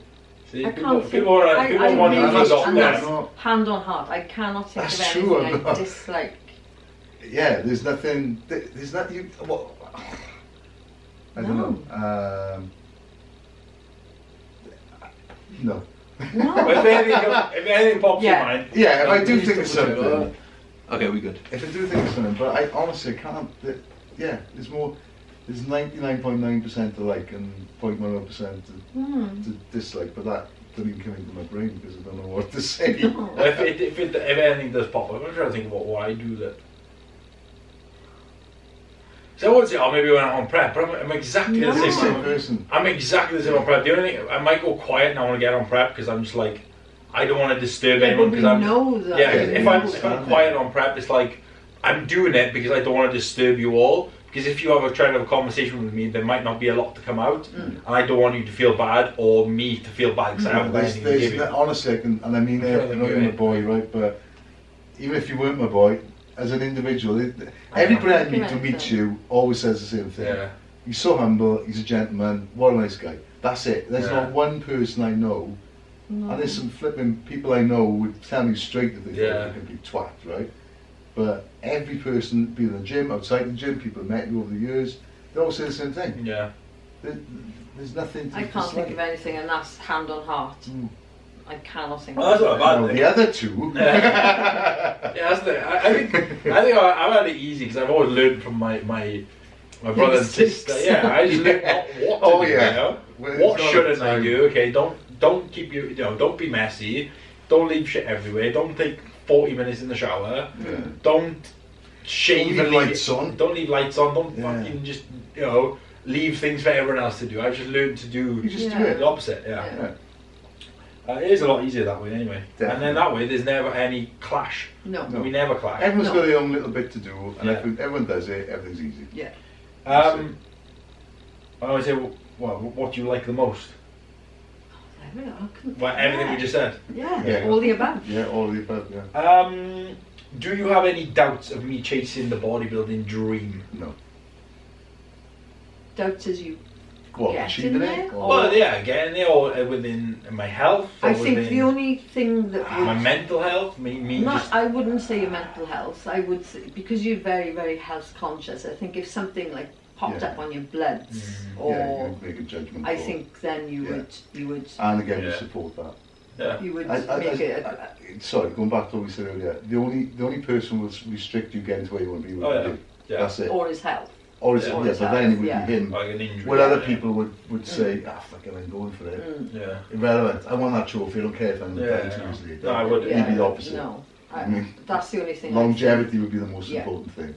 See, I people, can't people, think. are, people want you really, to that's stop true, there. that's no. hand on heart. I cannot think That's of true, anything I'm I not. dislike. Yeah, there's nothing. There's not you. Well, I don't know. No. No. If anything pops in Yeah. mind, Yeah, if I do please think of double check. something. Okay, we good. If I do think of something, but I honestly can't. Yeah, there's more. There's 99.9% to like and 0.1% to dislike, but that doesn't even come into my brain because I don't know what to say. No. If anything does pop up, I'm trying to think what I do that. So I wouldn't say, oh, maybe when I'm on prep, but I'm exactly the same person. I'm exactly the same on prep. The only thing, I might go quiet now when I get on prep because I'm just like, I don't want to disturb anyone because I'm. Know that. Yeah, if I'm quiet on prep, it's like I'm doing it because I don't want to disturb you all. Because if you try to have a conversation with me, there might not be a lot to come out, and I don't want you to feel bad or me to feel bad because I haven't got anything to give you. Honestly, and I mean, you're not my boy, right? But even if you weren't my boy, as an individual, everybody I meet who meets you always says the same thing. Yeah. He's so humble, he's a gentleman, what a nice guy. That's it. There's not one person I know, and there's some flipping people I know who would tell me straight that they think they're going to be twat, right? But every person, be in the gym, outside the gym, people have met you over the years, they all say the same thing. Yeah. There's nothing to I can't think of anything, and that's hand on heart. I cannot think Well, that's not a bad thing. The other two. Yeah, that's the. I think I've had it easy because I've always learned from my brother and sister. Yeah, I just learned what to do. You know? What shouldn't I do? Okay, don't keep don't be messy. Don't leave shit everywhere. Don't take 40 minutes in the shower. Yeah. Don't shave don't leave lights on. Don't leave lights on. Don't fucking just leave things for everyone else to do. I've just learned to do the opposite. Yeah. It is a lot easier that way anyway. Definitely. And then that way there's never any clash. No. We never clash. Everyone's got their own little bit to do, and if everyone does it, everything's easy. Yeah. I always say, well, what do you like the most? Well, everything we just said. Yeah, all the above. Yeah, all the above, yeah. Do you have any doubts of me chasing the bodybuilding dream? No. Doubts as you achieving it? Well, yeah, getting there, or within my health. I think the only thing that would... My mental health? I wouldn't say your mental health. I would say, because you're very, very health conscious, I think if something like popped up on your bloods, or you would make a judgment. I think then you would. And again, we support that. Yeah. You would make it. Sorry, going back to what we said earlier, the only person who will restrict you getting to where you want to be would be you. That's it. Or his health. Or his health, but then it would be him. Like an injury. Where other people would say, fuck it, I'm going for it. Yeah. Irrelevant. I want that trophy. I don't care if I'm dying too easily. No, I would. You'd be the opposite. No, that's the only thing. Longevity would be the most important thing.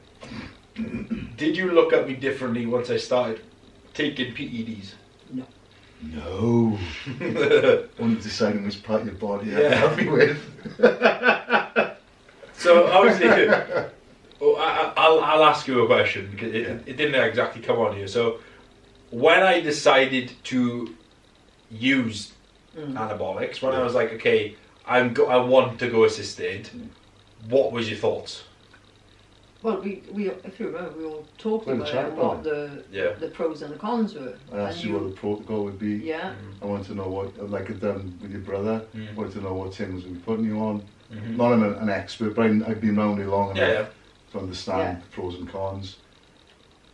Did you look at me differently once I started taking PEDs? No. No. Only deciding which part of your body you have to help me with. So obviously, I'll ask you a question because it didn't exactly come on here. So when I decided to use anabolics, when I was like, okay, I want to go assisted, what was your thoughts? Well, we if you remember, we all talked about what the pros and the cons were. I asked you what the protocol would be. Yeah. I wanted to know what, like I'd done with your brother, I wanted to know what things we were putting you on. Not an expert, but I've been around here long enough to understand the pros and cons.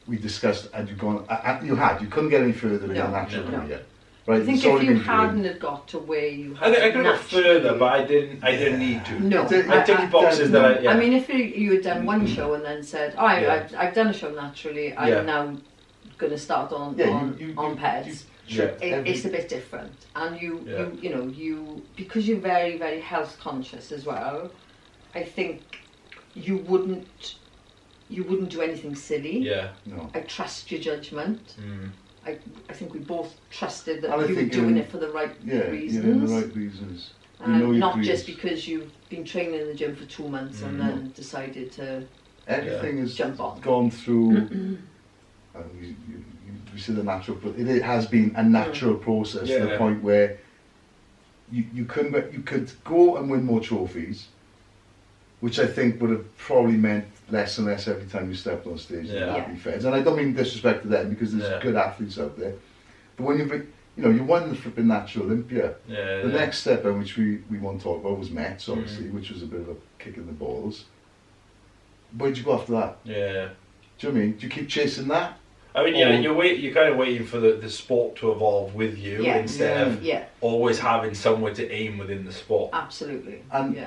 We discussed, had you gone, you couldn't get any further in your natural career. Right? I think if you hadn't had got to where you had I could have got further, but I didn't need to. No. I ticked boxes that I mean, if you had done one show and then said, I've done a show naturally, I'm now going to start on PEDs. It's a bit different, and you because you're very, very health conscious as well. I think you wouldn't do anything silly. Yeah. No. I trust your judgment. I think we both trusted that you were doing it for the right reasons. Yeah, the right reasons. Not just because you've been training in the gym for 2 months and then decided to everything has jump on. Gone through. We said the natural, but it has been a natural process to the point where you could go and win more trophies, which I think would have probably meant less and less every time you stepped on stage in the feds. And I don't mean disrespect to them because there's good athletes out there. But when you won the flipping Natural Olympia, the next step in which we want to talk about was Mets, obviously, which was a bit of a kick in the balls. Where'd you go after that? Yeah. Do you know what I mean? Do you keep chasing that? I mean, you're kind of waiting for the sport to evolve with you instead of always having somewhere to aim within the sport. Absolutely. And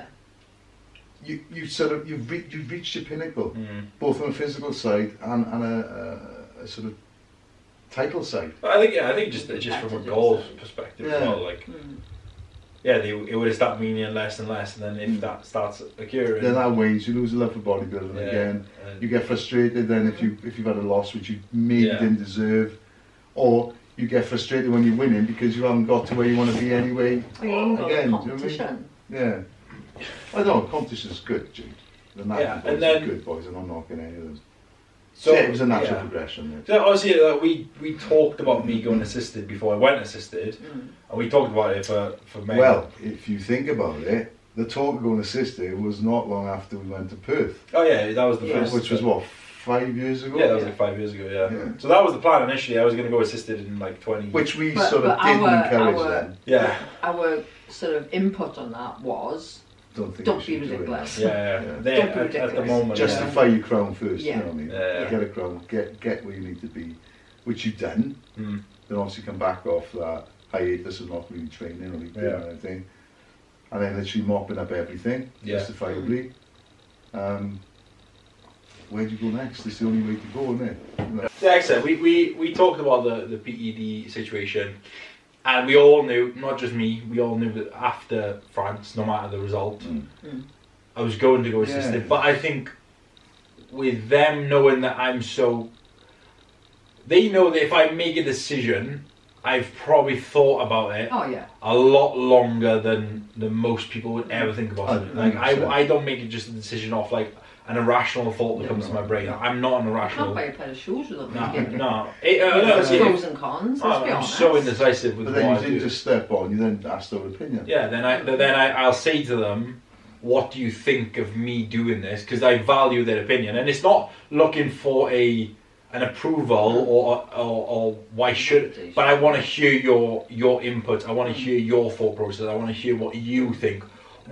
you've reached your pinnacle, both on a physical side and a sort of title side. I think just from a goals perspective as well. Like, yeah, it would start meaning less and less, and then if that starts occurring, then that wanes, you lose a love for bodybuilding again. You get frustrated then if you've had a loss which you maybe didn't deserve, or you get frustrated when you're winning because you haven't got to where you want to be anyway. Well, you haven't got again, competition. Do you know what I mean? Yeah. I don't know, competition's good, Jude. The natural boys and then, are good boys, and I'm not knocking any of them. So it was a natural progression. So obviously, we talked about me going assisted before I went assisted, and we talked about it for many. Well, if you think about it, the talk of going assisted was not long after we went to Perth. Oh yeah, that was the first. Which was what, 5 years ago? Yeah, that was like 5 years ago. Yeah. So that was the plan initially. I was going to go assisted in like 20. Which we sort of didn't encourage then. Yeah. Our sort of input on that was. Don't be ridiculous. Yeah. Don't be ridiculous. At the moment, justify your crown first. You know what I mean? Get a crown, get where you need to be, which you've done. Then obviously come back off that hiatus of not really training or doing anything, and then literally mopping up everything justifiably. Where do you go next? It's the only way to go, isn't it? Yeah, like I said, we talked about the PED situation. And we all knew, not just me, we all knew that after France, no matter the result, I was going to go assisted. But I think with them knowing that they know that if I make a decision, I've probably thought about it a lot longer than most people would ever think about it. Like I don't make it just a decision off like an irrational thought that comes to my brain. I'm not an irrational. You can't buy a pair of shoes with them. No. There's pros and cons. I'm so indecisive with but what I do. But then you didn't just step on. You then asked their opinion. Yeah. Then I'll say to them, "What do you think of me doing this?" Because I value their opinion, and it's not looking for an approval or why should. But I want to hear your input. I want to hear your thought process. I want to hear what you think.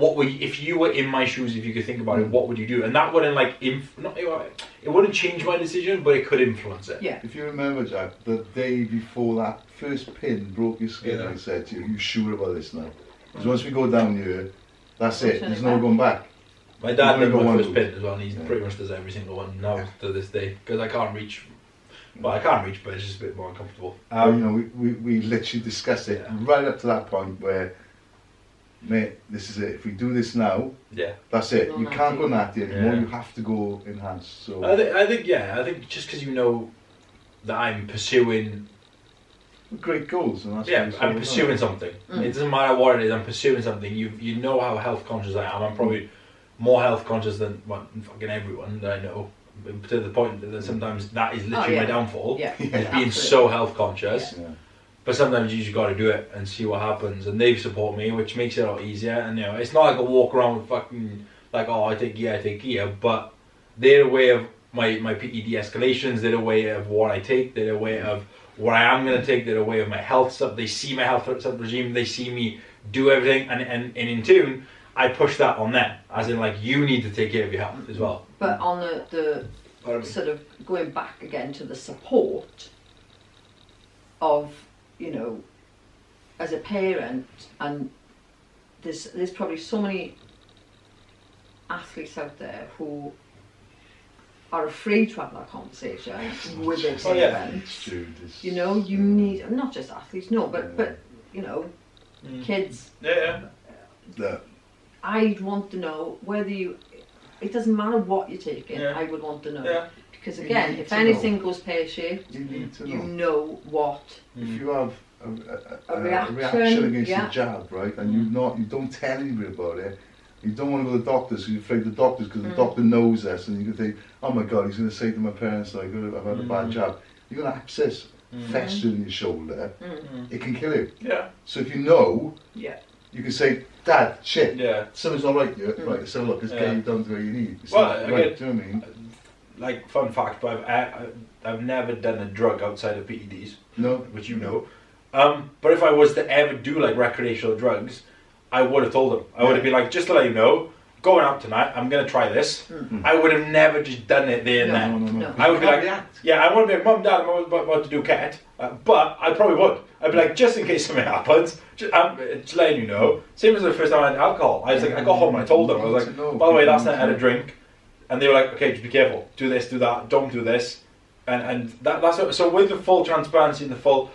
If you were in my shoes, if you could think about it, what would you do? And that wouldn't it wouldn't change my decision, but it could influence it. Yeah. If you remember, Jack, the day before that first pin broke your skin, I said to you, "You sure about this now?" Because once we go down here, that's it. There's no going back. My dad did my first pin as well, and he pretty much does every single one now to this day because I can't reach. Well, I can't reach, but it's just a bit more uncomfortable. We literally discussed it right up to that point where. Mate, this is it. If we do this now, that's it. You can't go natty anymore. You have to go enhanced. So I think just because you know that I'm pursuing great goals, and that's I'm pursuing something. It doesn't matter what it is. I'm pursuing something. You know how health conscious I am. I'm probably more health conscious than fucking everyone that I know. To the point that sometimes that is literally my downfall. Is being so health conscious. Yeah. But sometimes you just got to do it and see what happens, and they support me, which makes it a lot easier. And it's not like I walk around with fucking like, I take gear, but they're aware of my PED escalations. They're aware of what I take. They're aware of what I am going to take. They're aware of my health stuff. They see my health stuff regime. They see me do everything, and in tune, I push that on them, as in like you need to take care of your health as well. But on the sort of going back again to the support of. As a parent, and there's probably so many athletes out there who are afraid to have that conversation with their parents. You need not just athletes, but kids. I'd want to know whether it doesn't matter what you're taking. I would want to know. Yeah. Because again, if anything goes pear-shaped, you know what. If you have a reaction against your jab, right, and you don't tell anybody about it, you don't want to go to the doctors because you're afraid of the doctors because the doctor knows this, and you can think, "Oh my God, he's going to say to my parents that I've had a bad jab." You're going to abscess fester in your shoulder. It can kill you. Yeah. So if you know, you can say, "Dad, shit, something's not right here." Right, so look, let's get you down to where you need. It's right, do you know what I mean? Like, fun fact, but I've never done a drug outside of PEDs. No. Which you know. But if I was to ever do like recreational drugs, I would have told them. I would have been like, just to let you know, going out tonight, I'm going to try this. I would have never just done it there and then. No. I would be like, I want to be like, Mum, Dad, I'm about to do cat. But I probably would. I'd be like, just in case something happens, just letting you know. Same as the first time I had alcohol. I was like, I got home and I told them. I was like, by the way, last night I had a drink. And they were like, okay, just be careful. Do this, do that. Don't do this. And that's what, so with the full transparency and the full,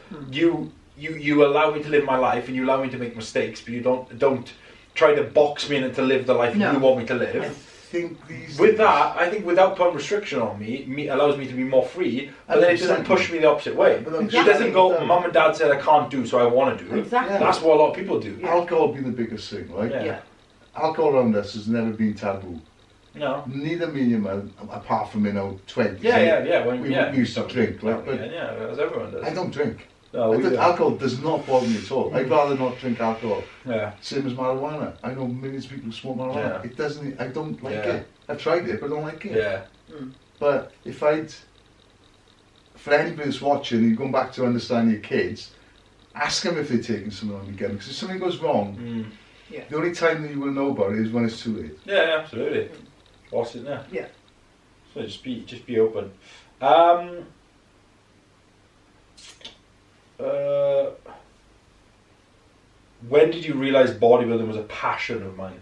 you allow me to live my life and you allow me to make mistakes, but you don't try to box me in to live the life you want me to live. I think these with that, I think without putting restriction on me allows me to be more free, but then it doesn't push me the opposite way. It doesn't go, Mum and Dad said I can't do, so I want to do. Exactly. That's what a lot of people do. Alcohol being the biggest thing, right? Yeah. Alcohol around us has never been taboo. No. Neither me and your mum, apart from 20s. Yeah. When we used to drink, right? But as everyone does. I don't drink. No, alcohol does not bother me at all. I'd rather not drink alcohol. Yeah. Same as marijuana. I know millions of people who smoke marijuana. Yeah. It doesn't. I don't like it. I've tried it, but I don't like it. Yeah. But for anybody that's watching, you're going back to understand your kids, ask them if they're taking something on the weekend. Because if something goes wrong, the only time that you will know about it is when it's too late. Yeah, absolutely. What's it there? Yeah. So just be open. When did you realise bodybuilding was a passion of mine?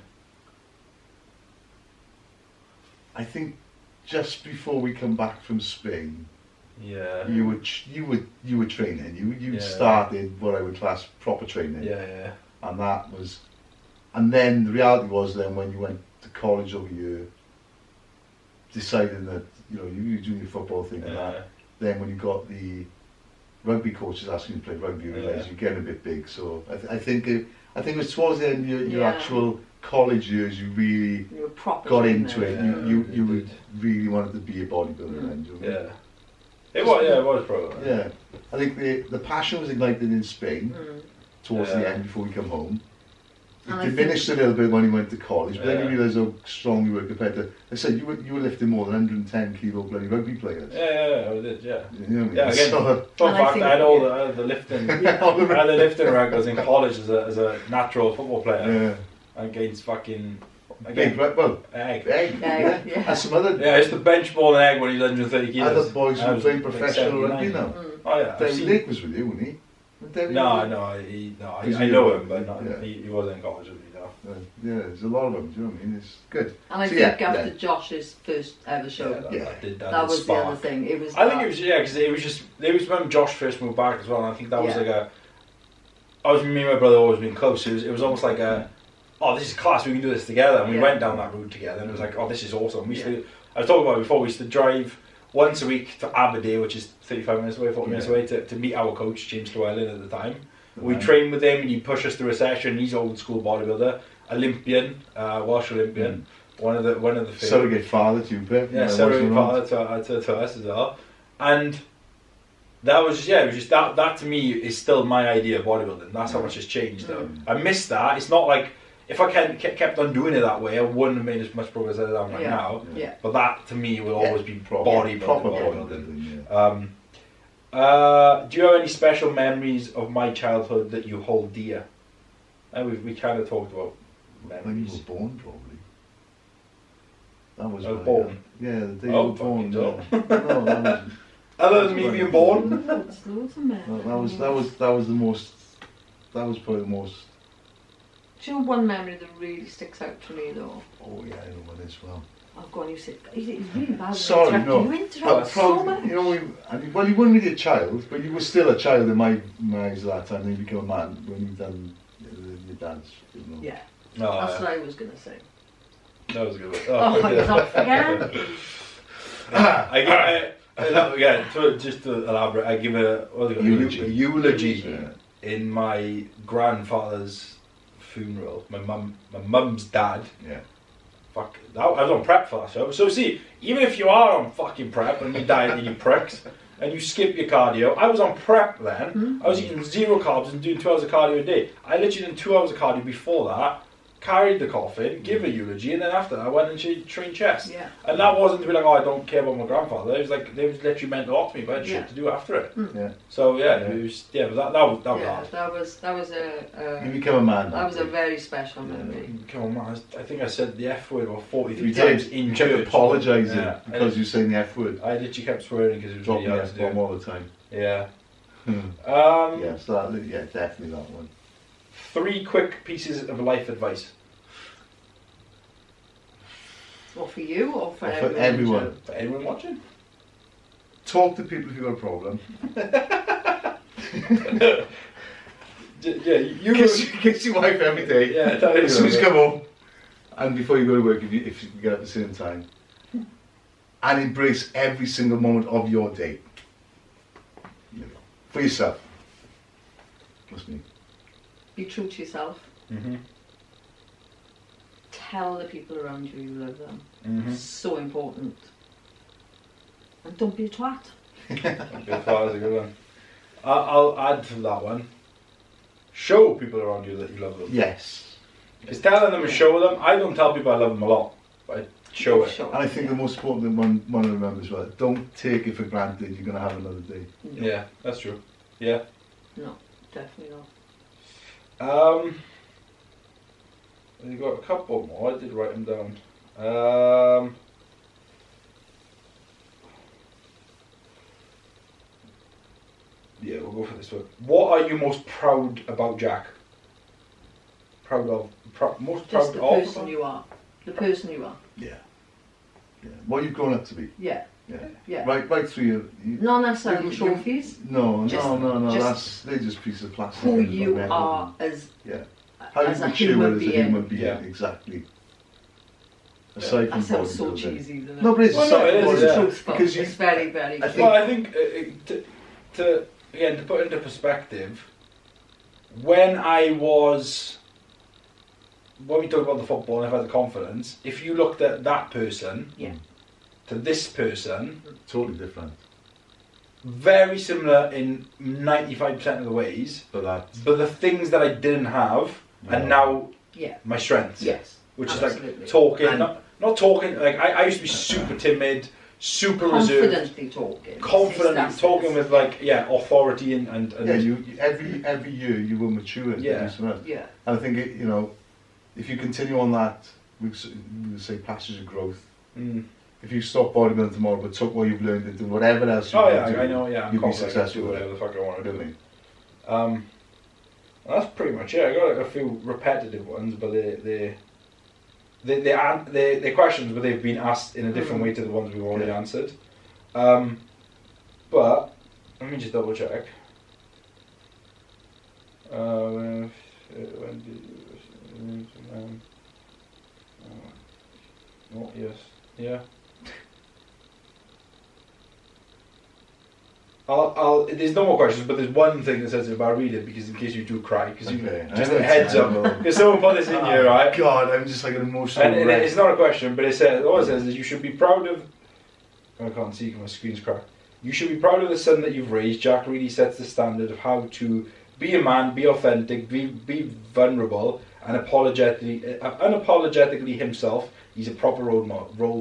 I think just before we come back from Spain, you were training. You started what I would class proper training. Yeah. And that was, and then the reality was then when you went to college over here, deciding that you were doing your football thing and that. Then when you got the rugby coaches asking you to play rugby, you realised you're getting a bit big. So I think it was towards the end of your actual college years you really got into it. You really wanted to be a bodybuilder then. Do you know what I mean? It was probably. Yeah, I think the passion was ignited in Spain towards the end before we come home. It diminished a little bit when you went to college, but then you realised how strong you were compared to. I said you were lifting more than 110 kilo bloody rugby players. Yeah, I did. Yeah. You know what I mean? Yeah. Again, fun fact: I had the lifting. I had the lifting records in college as a natural football player. Yeah. Against fucking. Big, egg. Yeah. And some other. Yeah, I used to bench more than egg when he was 130 kilos. Other boys who play professional rugby now. Oh yeah. David Lake was with you, wasn't he? I know him, but he wasn't in college with me, no. Yeah, there's a lot of them, do you know what I mean? It's good. And I think after Josh's first ever show, that was the other thing. It was. I think it was, because it was when Josh first moved back as well, and I think that was like me and my brother always been close, it was almost like this is class, we can do this together, and we went down that route together, and it was like, this is awesome. I was talking about it before, we used to drive once a week to Aberdeen, which is 35 minutes away, 40 minutes away, to meet our coach, James Llewellyn at the time. We trained with him and he'd push us through a session. He's old school bodybuilder, Olympian, Welsh Olympian, one of the favourites. Surrogate father to you, Pip. Yeah, surrogate father to us as well. And that was it was just that to me is still my idea of bodybuilding. That's how much has changed though. I miss that. It's not like if I kept on doing it that way, I wouldn't have made as much progress as I am right now. Yeah. But that to me will always be bodybuilding. Proper bodybuilding. Do you have any special memories of my childhood that you hold dear? We kind of talked about memories. When you were born, probably. That was. I was born. Yeah, the day you were born. No, that was. Other than me being born. Loads of memories. That was the most. That was probably the most. Do you know one memory that really sticks out to me though? Oh yeah, I know one as well. Oh God, you said he's really bad. Sorry, no. You interrupt so much. You weren't really a child, but you were still a child in my eyes at that time. Then you became a man when you done your dance. You know. Yeah, that's what I was gonna say. That was a good one. Oh, he's off again. Just to elaborate, I give a eulogy in my grandfather's funeral. My mum's dad. Yeah. Fuck, I was on prep for that show. So see, even if you are on fucking prep and you diet and you pricks and you skip your cardio, I was on prep then. I was eating 0 carbs and doing 2 hours of cardio a day. I literally did 2 hours of cardio before that, carried the coffin, give a eulogy, and then after that I went and trained chest. Yeah. And that wasn't to be like, I don't care about my grandfather. It was like they was literally meant to off me, but I had shit to do after it. Yeah. So it was but that was hard. That was a. You become a man. That was a very special memory. Come on, man! I think I said the F word about 43 you times did. in You church. kept apologising because you saying the F word. I literally kept swearing because it was really hard to do. all the time. Yeah. Yes, definitely that one. 3 quick pieces of life advice. Or for you, or for everyone. For anyone watching? Talk to people if you've got a problem. Yeah, you kiss your wife every day. Yeah, that is as soon as you come home, and before you go to work, if you get up at the same time, and embrace every single moment of your day. For yourself. That's me. Be true to yourself. Mm-hmm. Tell the people around you you love them. Mm-hmm. So important. And don't be a twat. That's a good one. I'll add to that one. Show people around you that you love them. Yes. Because telling them and show them, I don't tell people I love them a lot, but I show it. And I think the most important one to remember as well, don't take it for granted you're going to have another day. No. Yeah, that's true. Yeah. No, definitely not. You got a couple more. I did write them down. Yeah, we'll go for this one. What are you most proud about, Jack? Proud of? Most proud Just the of? person you are. The person you are. Yeah. What you've grown up to be. Yeah. Yeah. Yeah. Right through you. Not necessarily trophies. No. Just They're just pieces of plastic. Who you are as How as you a mature human as a being. human being. Yeah. Exactly. Aside from That sounds so bodybuilding. cheesy, doesn't it? No, but it's Well, no, it is, It's yeah. truthful. Because you- It's very, very I true. think- Well, I think to put into perspective, when we talk about the football and I've had the confidence, if you looked at that person Yeah. to this person, Totally different. very similar in 95% of the ways, But the things that I didn't have are No. now Yeah. my strengths. Yes. Which Absolutely. is like talking, And- not talking, like I used to be super timid, super reserved, Confidently talking. confidently That's- talking with like, authority and yeah, you every year you will mature and Yeah. do something else. Yeah. And I think if you continue on that, we would say passage of growth. Mm. If you stop bodybuilding tomorrow but took what you've learned and do whatever else you Oh want yeah, to do, I know. Yeah, I'm you'll be confident I can successful do with whatever it. the fuck I want to do. Really. That's pretty much it. I got like a few repetitive ones, but they're questions, but they've been asked in a different way to the ones we've already answered. But let me just double check. When did you? Oh yes, yeah. There's no more questions, but there's one thing that says if I read it, because in case you do cry, because Okay. just a heads up, because someone put this in here, right? God, I'm just like an emotional And wreck. it's not a question, but all it says is you should be proud of. I can't see because my screen's cracked. You should be proud of the son that you've raised. Jack really sets the standard of how to be a man, be authentic, be vulnerable, and unapologetically himself. He's a proper role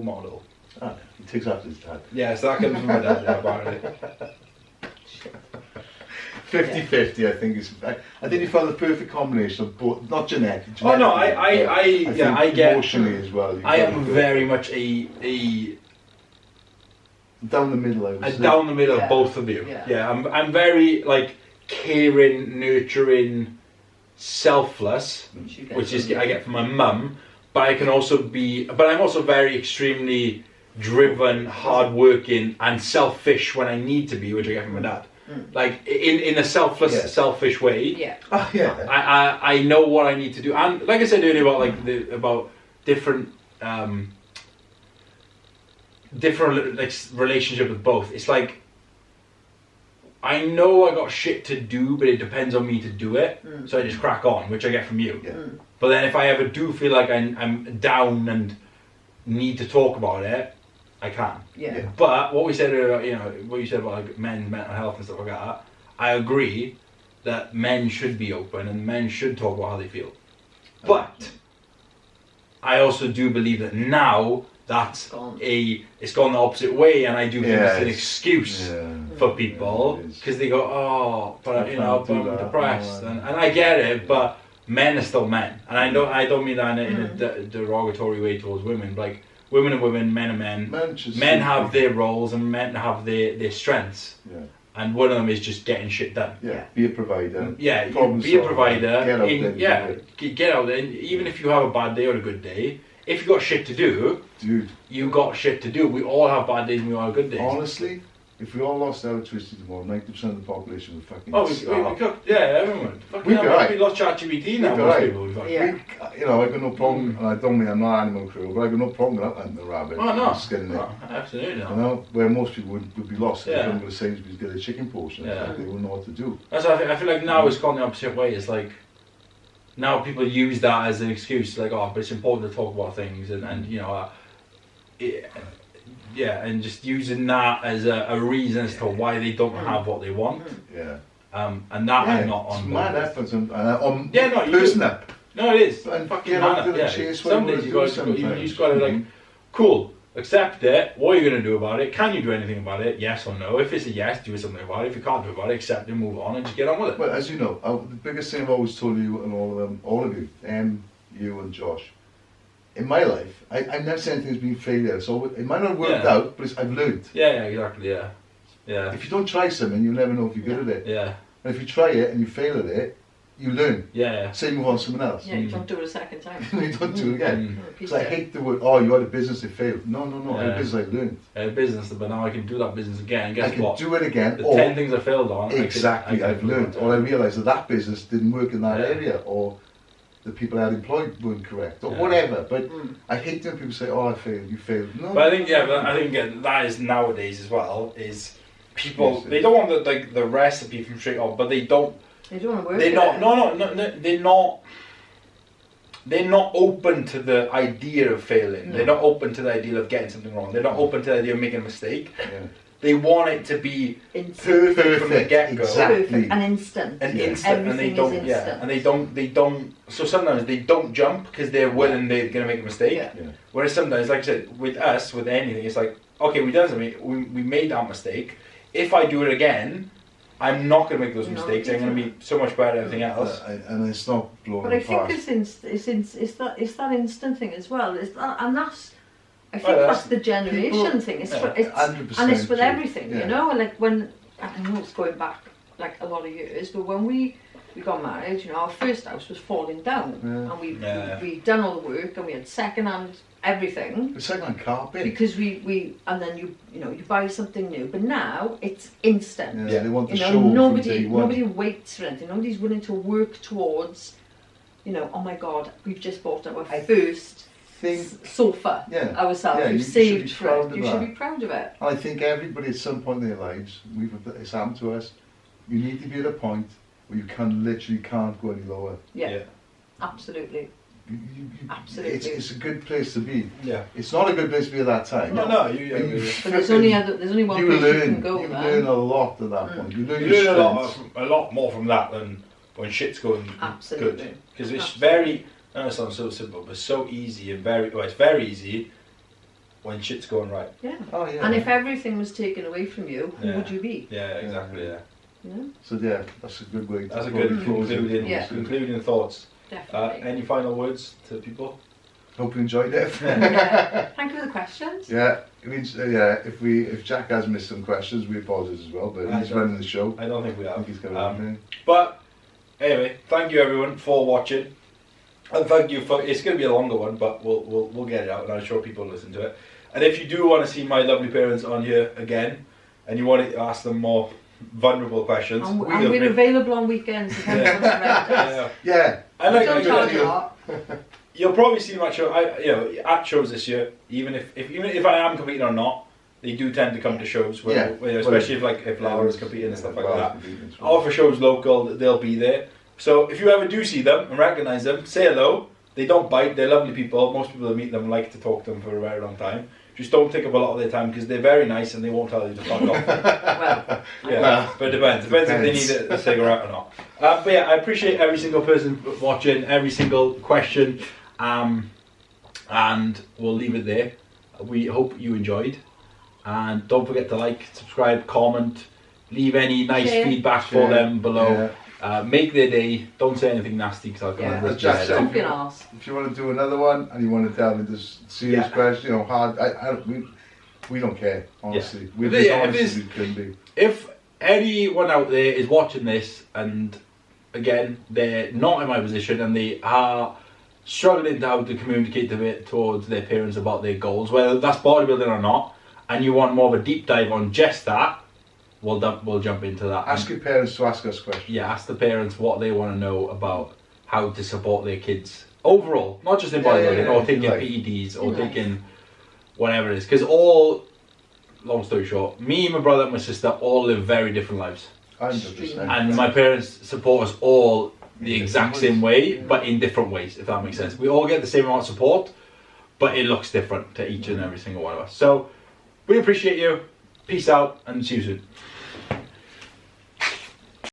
model. Ah, he takes after his dad. Yeah, so that comes from my dad, yeah, apparently. 50-50, I think is. I think you found the perfect combination of both, not genetic. Oh no, genetically, but I get emotionally as well. I am very much a down the middle. I would say. down the middle of Yeah. both of you. Yeah. Yeah, I'm very like caring, nurturing, selfless, which is I get from my mum. But I can also but I'm also very extremely driven, hardworking, and selfish when I need to be, which I get from my dad. Like in a selfless, selfish way. Yeah. Oh yeah. I know what I need to do, and like I said earlier about about different like relationship with both. It's like I know I got shit to do, but it depends on me to do it. So I just crack on, which I get from you. Yeah. But then if I ever do feel like I'm down and need to talk about it, I can. Yeah. But what we said earlier, what you said about like men's mental health and stuff like that, I agree that men should be open and men should talk about how they feel. But I also do believe that now it's gone the opposite way, and I do think it's an excuse for people because they go, but I'm depressed, and I get it, but men are still men, and I don't mean that in a derogatory way towards women. Like women are women, men are men. Men have their roles, and men have their strengths. Yeah. And one of them is just getting shit done. Yeah. Be a provider. Yeah, Problem be a solver. provider. Get out there and do it. Get out there. And even if you have a bad day or a good day, if you got shit to do, Dude. you got shit to do. We all have bad days and we all have good days. Honestly, if we all lost electricity tomorrow, 90% of the population would fucking Oh, we starve. could, yeah, everyone. Fucking We'd be hell, right. we lost ChatGPT now, We'd be most right. people. We've got. Yeah. You know, I got no problem, and I don't mean I'm not animal cruel, but I got no problem with hunting the rabbit. Oh, no. And skinning it. No, absolutely You not. know, where most people would be lost. They Yeah. couldn't go to Sainsbury's to get a chicken portion. Yeah. They wouldn't know what to do. That's why I feel like now it's gone the opposite way. It's like now people use that as an excuse, like, oh, but it's important to talk about things, and you know, yeah, and just using that as a reason as to why they don't have what they want. Yeah. And that Yeah, I'm not it's on mad board with. effort on Yeah, no, you person do. up. No, it is. And Fucking get up man to up, the yeah. chase Some what days you you wanna got do you sometimes. just got to like, cool, accept it. What are you going to do about it? Can you do anything about it? Yes or no. If it's a yes, do something about it. If you can't do about it, accept it, move on, and just get on with it. Well, as you know, the biggest thing I've always told you and all of you, you and Josh, in my life, I've never said anything's been failure. So it might not have worked Yeah. out, but I've learned. Yeah, exactly. Yeah, yeah, If you don't try something, you'll never know if you're good at it. yeah, And if you try it and you fail at it, you learn. yeah. Say move on to someone else. Yeah, you don't do it a second time. You don't do it again. Mm. Repeat So I it. hate the word, oh, you had a business that failed. No, I had Yeah. a business I learned. Business, but now I can do that business again. And I guess can what? do it again. The or 10 things I failed on. exactly, I've learned. Or I realised that business didn't work in that Yeah. area, or the people I had employed weren't correct, or Yeah. whatever. But Mm. I hate when people say, oh, I failed, you failed. No. But I think that is nowadays as well. Is people Yes, they don't want the recipe from straight up, but they don't. They don't want to work They're with not. it. No. They're not. They're not open to the idea of failing. No. They're not open to the idea of getting something wrong. They're not open to the idea of making a mistake. Yeah. They want it to be Instant. perfect from the get go. Exactly. Perfect and instant. And Yeah. instant, and they Everything don't, is yeah, instant. and they don't. So sometimes they don't jump because they're willing they're gonna make a mistake. Yeah. Yeah. Whereas sometimes, like I said, with us, with anything, it's like, okay, we done something, we made that mistake. If I do it again, I'm not gonna make those No, mistakes. I'm gonna be so much better at everything else. And it's not blowing But I think apart. it's that instant thing as well. And that's I think Well, that's the generation people- thing. It's yeah, for, it's 100% and it's with true. everything, Yeah. you know. And like when I know it's going back like a lot of years, but when we got married, you know, our first house was falling down, Yeah. and we'd done all the work, and we had second-hand everything. It's like on carpet. Because we and then you buy something new, but now it's instant. Yeah, they want the You show know, from nobody day one. waits for anything. Nobody's willing to work towards, you know, oh my God, we've just bought our I first think, sofa yeah, ourselves. yeah, We've you should saved be for proud it. of You that. should be proud of it. and I think everybody at some point in their lives, it's happened to us, you need to be at a point where you literally can't go any lower. Yeah, absolutely. Absolutely. It's a good place to be. Yeah. It's not a good place to be at that time. No, But But there's only one you place you learn, can go. you Then. learn a lot at that point. You learn You your learn strengths. a lot more from that than when shit's going Absolutely. good. Because it's Absolutely. very, I know it sounds so simple, but so easy and it's very easy when shit's going right. Yeah. Oh yeah. And if everything was taken away from you, who Yeah. would you be? Yeah, exactly. Yeah. You know? So yeah, that's a good way to That's a probably good close it. concluding, Yeah. concluding thoughts. Definitely. Any final words to people? Hope you enjoyed it. Yeah. Thank you for the questions. Yeah, it means if Jack has missed some questions, we apologise as well. But I he's don't- running the show. I don't think we I have. think he's got everything. But anyway, thank you everyone for watching, and thank you for. It's going to be a longer one, but we'll get it out, and I'm sure people will listen to it. And if you do want to see my lovely parents on here again, and you want to ask them more vulnerable questions, And feel we're free. available on weekends if anyone wants to rent us. Yeah. Yeah, I We like don't charge a you. lot. You'll probably see my show. At shows this year, even if I am competing or not, they do tend to come to shows where, Yeah. especially if Laura's competing and stuff like that. that. Or for shows local, they'll be there. So if you ever do see them and recognise them, say hello. They don't bite. They're lovely people. Most people that meet them like to talk to them for a very long time. Just don't take up a lot of their time because they're very nice and they won't tell you to fuck off. Well, Yeah, Well, but it depends. Depends if they need a cigarette or not. But yeah, I appreciate every single person watching, every single question, and we'll leave it there. We hope you enjoyed, and don't forget to like, subscribe, comment, leave any nice Share. feedback for them below. Yeah. Make their day. Don't say anything nasty because I'll come Yeah. and rip Just your head say- off. don't be an arse. If you want to do another one and you want to delve into serious Yeah. questions, hard, we don't care, honestly. We're If as it- if honest it's- as we can be. If anyone out there is watching this and again they're not in my position and they are struggling to how to communicate towards their parents about their goals, whether that's bodybuilding or not, and you want more of a deep dive on just that, we'll jump into that. Ask your parents to ask us questions. Yeah, ask the parents what they want to know about how to support their kids overall, not just in bodybuilding, or taking PEDs, or taking whatever it is. Because long story short, me, my brother, and my sister all live very different lives. 100%. And my parents support us all the exact same way, but in different ways, if that makes sense. We all get the same amount of support, but it looks different to each and every single one of us. So we appreciate you. Peace out, and see you soon.